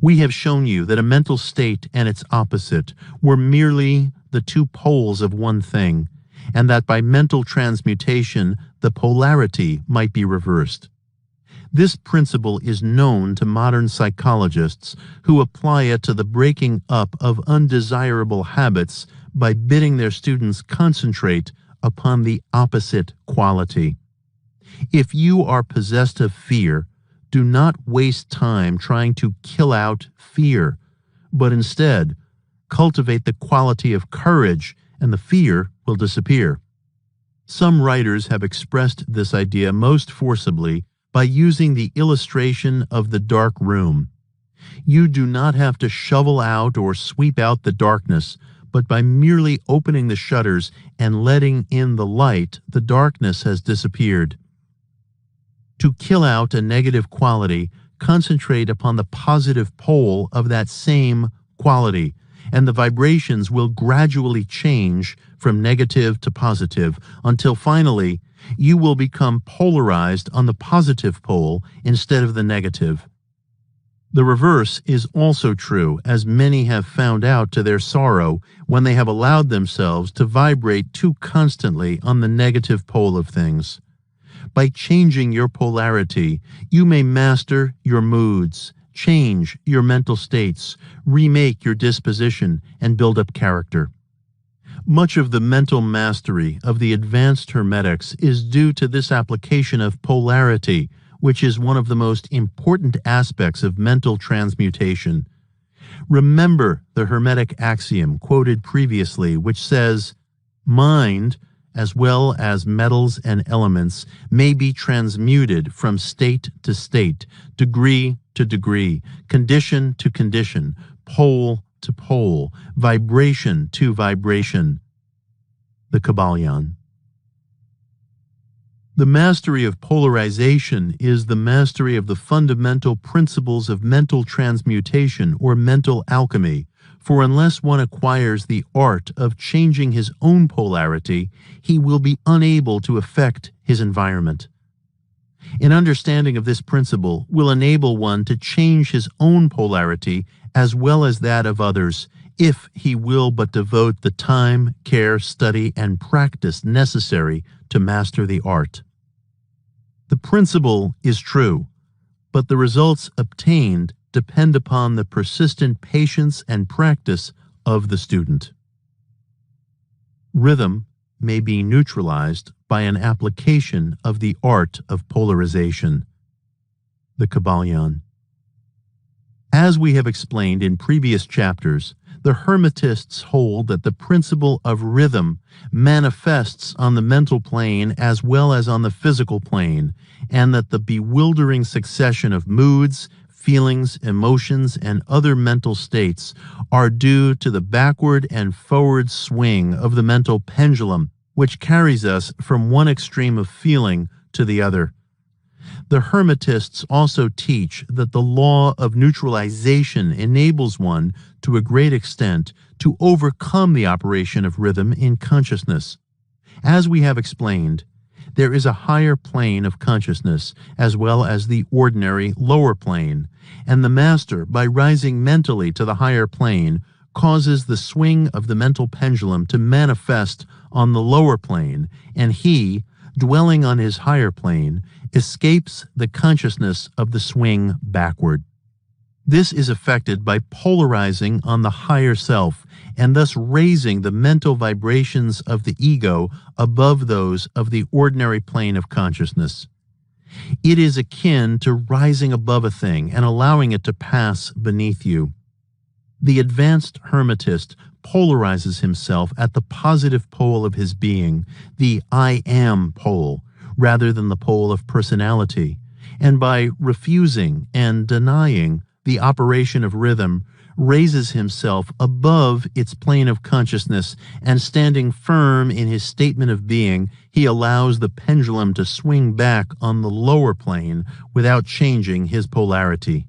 We have shown you that a mental state and its opposite were merely the two poles of one thing, and that by mental transmutation the polarity might be reversed. This principle is known to modern psychologists who apply it to the breaking up of undesirable habits by bidding their students concentrate upon the opposite quality. If you are possessed of fear, do not waste time trying to kill out fear, but instead cultivate the quality of courage, and the fear will disappear. Some writers have expressed this idea most forcibly by using the illustration of the dark room. You do not have to shovel out or sweep out the darkness, but by merely opening the shutters and letting in the light, the darkness has disappeared. To kill out a negative quality, concentrate upon the positive pole of that same quality, and the vibrations will gradually change from negative to positive until finally you will become polarized on the positive pole instead of the negative. The reverse is also true, as many have found out to their sorrow when they have allowed themselves to vibrate too constantly on the negative pole of things. By changing your polarity, you may master your moods, change your mental states, remake your disposition, and build up character. Much of the mental mastery of the advanced Hermetics is due to this application of polarity, which is one of the most important aspects of mental transmutation. Remember the Hermetic axiom quoted previously, which says, "Mind, as well as metals and elements, may be transmuted from state to state, degree to degree, condition to condition, pole to pole, vibration to vibration." The Kybalion. The mastery of polarization is the mastery of the fundamental principles of mental transmutation or mental alchemy, for unless one acquires the art of changing his own polarity, he will be unable to affect his environment. An understanding of this principle will enable one to change his own polarity as well as that of others, if he will but devote the time, care, study, and practice necessary to master the art. The principle is true, but the results obtained depend upon the persistent patience and practice of the student. Rhythm may be neutralized by an application of the art of polarization. The Kybalion. As we have explained in previous chapters, the Hermetists hold that the principle of rhythm manifests on the mental plane as well as on the physical plane, and that the bewildering succession of moods, feelings, emotions, and other mental states are due to the backward and forward swing of the mental pendulum, which carries us from one extreme of feeling to the other. The Hermetists also teach that the law of neutralization enables one, to a great extent, to overcome the operation of rhythm in consciousness. As we have explained, there is a higher plane of consciousness as well as the ordinary lower plane, and the master, by rising mentally to the higher plane, causes the swing of the mental pendulum to manifest on the lower plane, and he, dwelling on his higher plane, escapes the consciousness of the swing backward. This is effected by polarizing on the higher self and thus raising the mental vibrations of the ego above those of the ordinary plane of consciousness. It is akin to rising above a thing and allowing it to pass beneath you. The advanced Hermetist polarizes himself at the positive pole of his being, the I am pole, rather than the pole of personality, and by refusing and denying the operation of rhythm, raises himself above its plane of consciousness, and standing firm in his statement of being, he allows the pendulum to swing back on the lower plane without changing his polarity.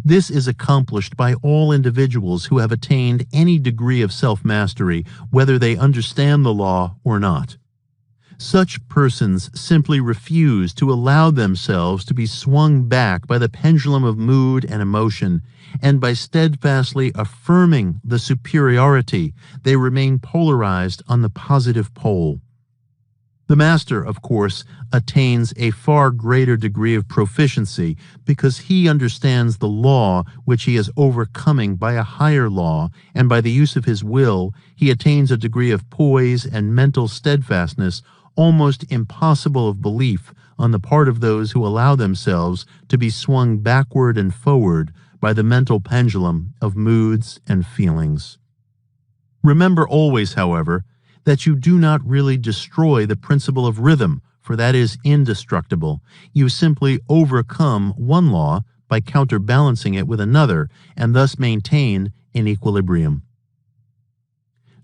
This is accomplished by all individuals who have attained any degree of self-mastery, whether they understand the law or not. Such persons simply refuse to allow themselves to be swung back by the pendulum of mood and emotion, and by steadfastly affirming the superiority, they remain polarized on the positive pole. The master, of course, attains a far greater degree of proficiency because he understands the law which he is overcoming by a higher law, and by the use of his will, he attains a degree of poise and mental steadfastness almost impossible of belief on the part of those who allow themselves to be swung backward and forward by the mental pendulum of moods and feelings. Remember always, however, that you do not really destroy the principle of rhythm, for that is indestructible. You simply overcome one law by counterbalancing it with another, and thus maintain an equilibrium.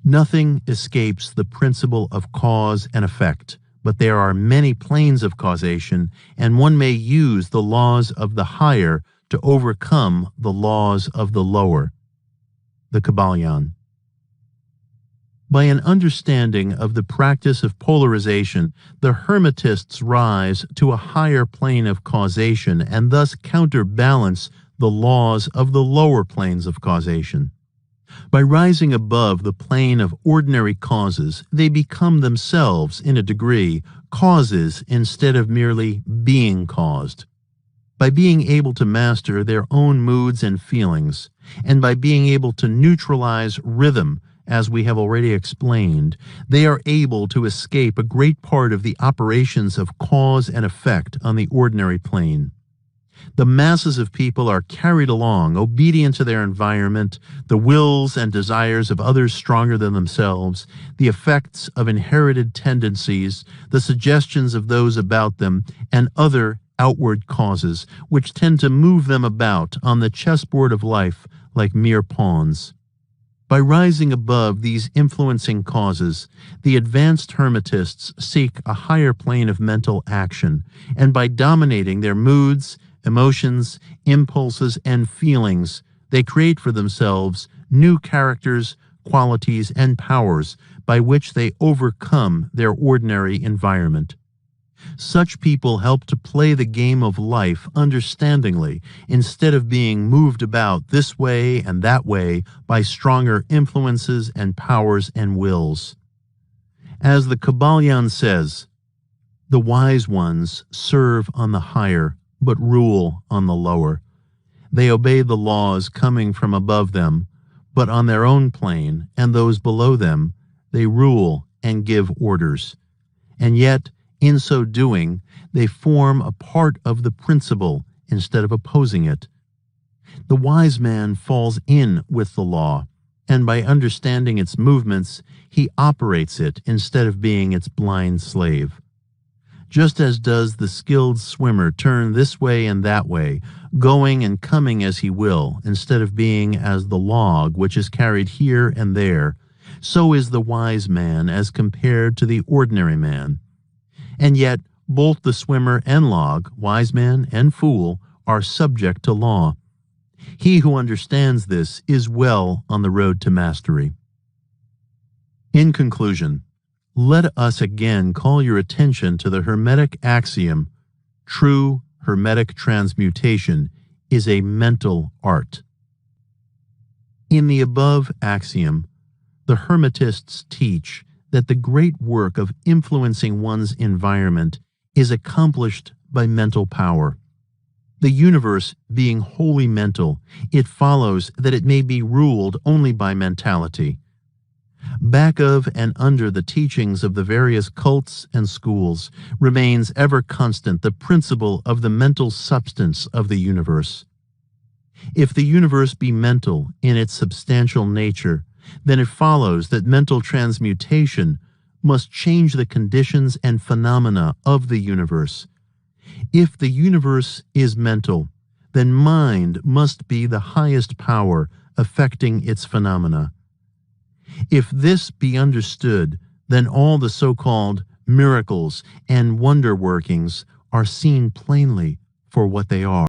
Nothing escapes the principle of cause and effect, but there are many planes of causation, and one may use the laws of the higher to overcome the laws of the lower. The Kybalion. By an understanding of the practice of polarization, the Hermetists rise to a higher plane of causation and thus counterbalance the laws of the lower planes of causation. By rising above the plane of ordinary causes, they become themselves, in a degree, causes instead of merely being caused. By being able to master their own moods and feelings, and by being able to neutralize rhythm, as we have already explained, they are able to escape a great part of the operations of cause and effect on the ordinary plane. The masses of people are carried along, obedient to their environment, the wills and desires of others stronger than themselves, the effects of inherited tendencies, the suggestions of those about them, and other outward causes, which tend to move them about on the chessboard of life like mere pawns. By rising above these influencing causes, the advanced Hermetists seek a higher plane of mental action, and by dominating their moods, emotions, impulses, and feelings, they create for themselves new characters, qualities, and powers by which they overcome their ordinary environment. Such people help to play the game of life understandingly, instead of being moved about this way and that way by stronger influences and powers and wills. As the Kybalion says, "The wise ones serve on the higher, but rule on the lower. They obey the laws coming from above them, but on their own plane and those below them, they rule and give orders. And yet, in so doing, they form a part of the principle instead of opposing it. The wise man falls in with the law, and by understanding its movements, he operates it instead of being its blind slave. Just as does the skilled swimmer turn this way and that way, going and coming as he will, instead of being as the log which is carried here and there, so is the wise man as compared to the ordinary man. And yet, both the swimmer and log, wise man and fool, are subject to law. He who understands this is well on the road to mastery. In conclusion, let us again call your attention to the Hermetic axiom, true Hermetic transmutation is a mental art. In the above axiom, the Hermetists teach that the great work of influencing one's environment is accomplished by mental power. The universe being wholly mental, it follows that it may be ruled only by mentality. Back of and under the teachings of the various cults and schools remains ever constant the principle of the mental substance of the universe. If the universe be mental in its substantial nature, then it follows that mental transmutation must change the conditions and phenomena of the universe. If the universe is mental, then mind must be the highest power affecting its phenomena. If this be understood, then all the so-called miracles and wonder workings are seen plainly for what they are.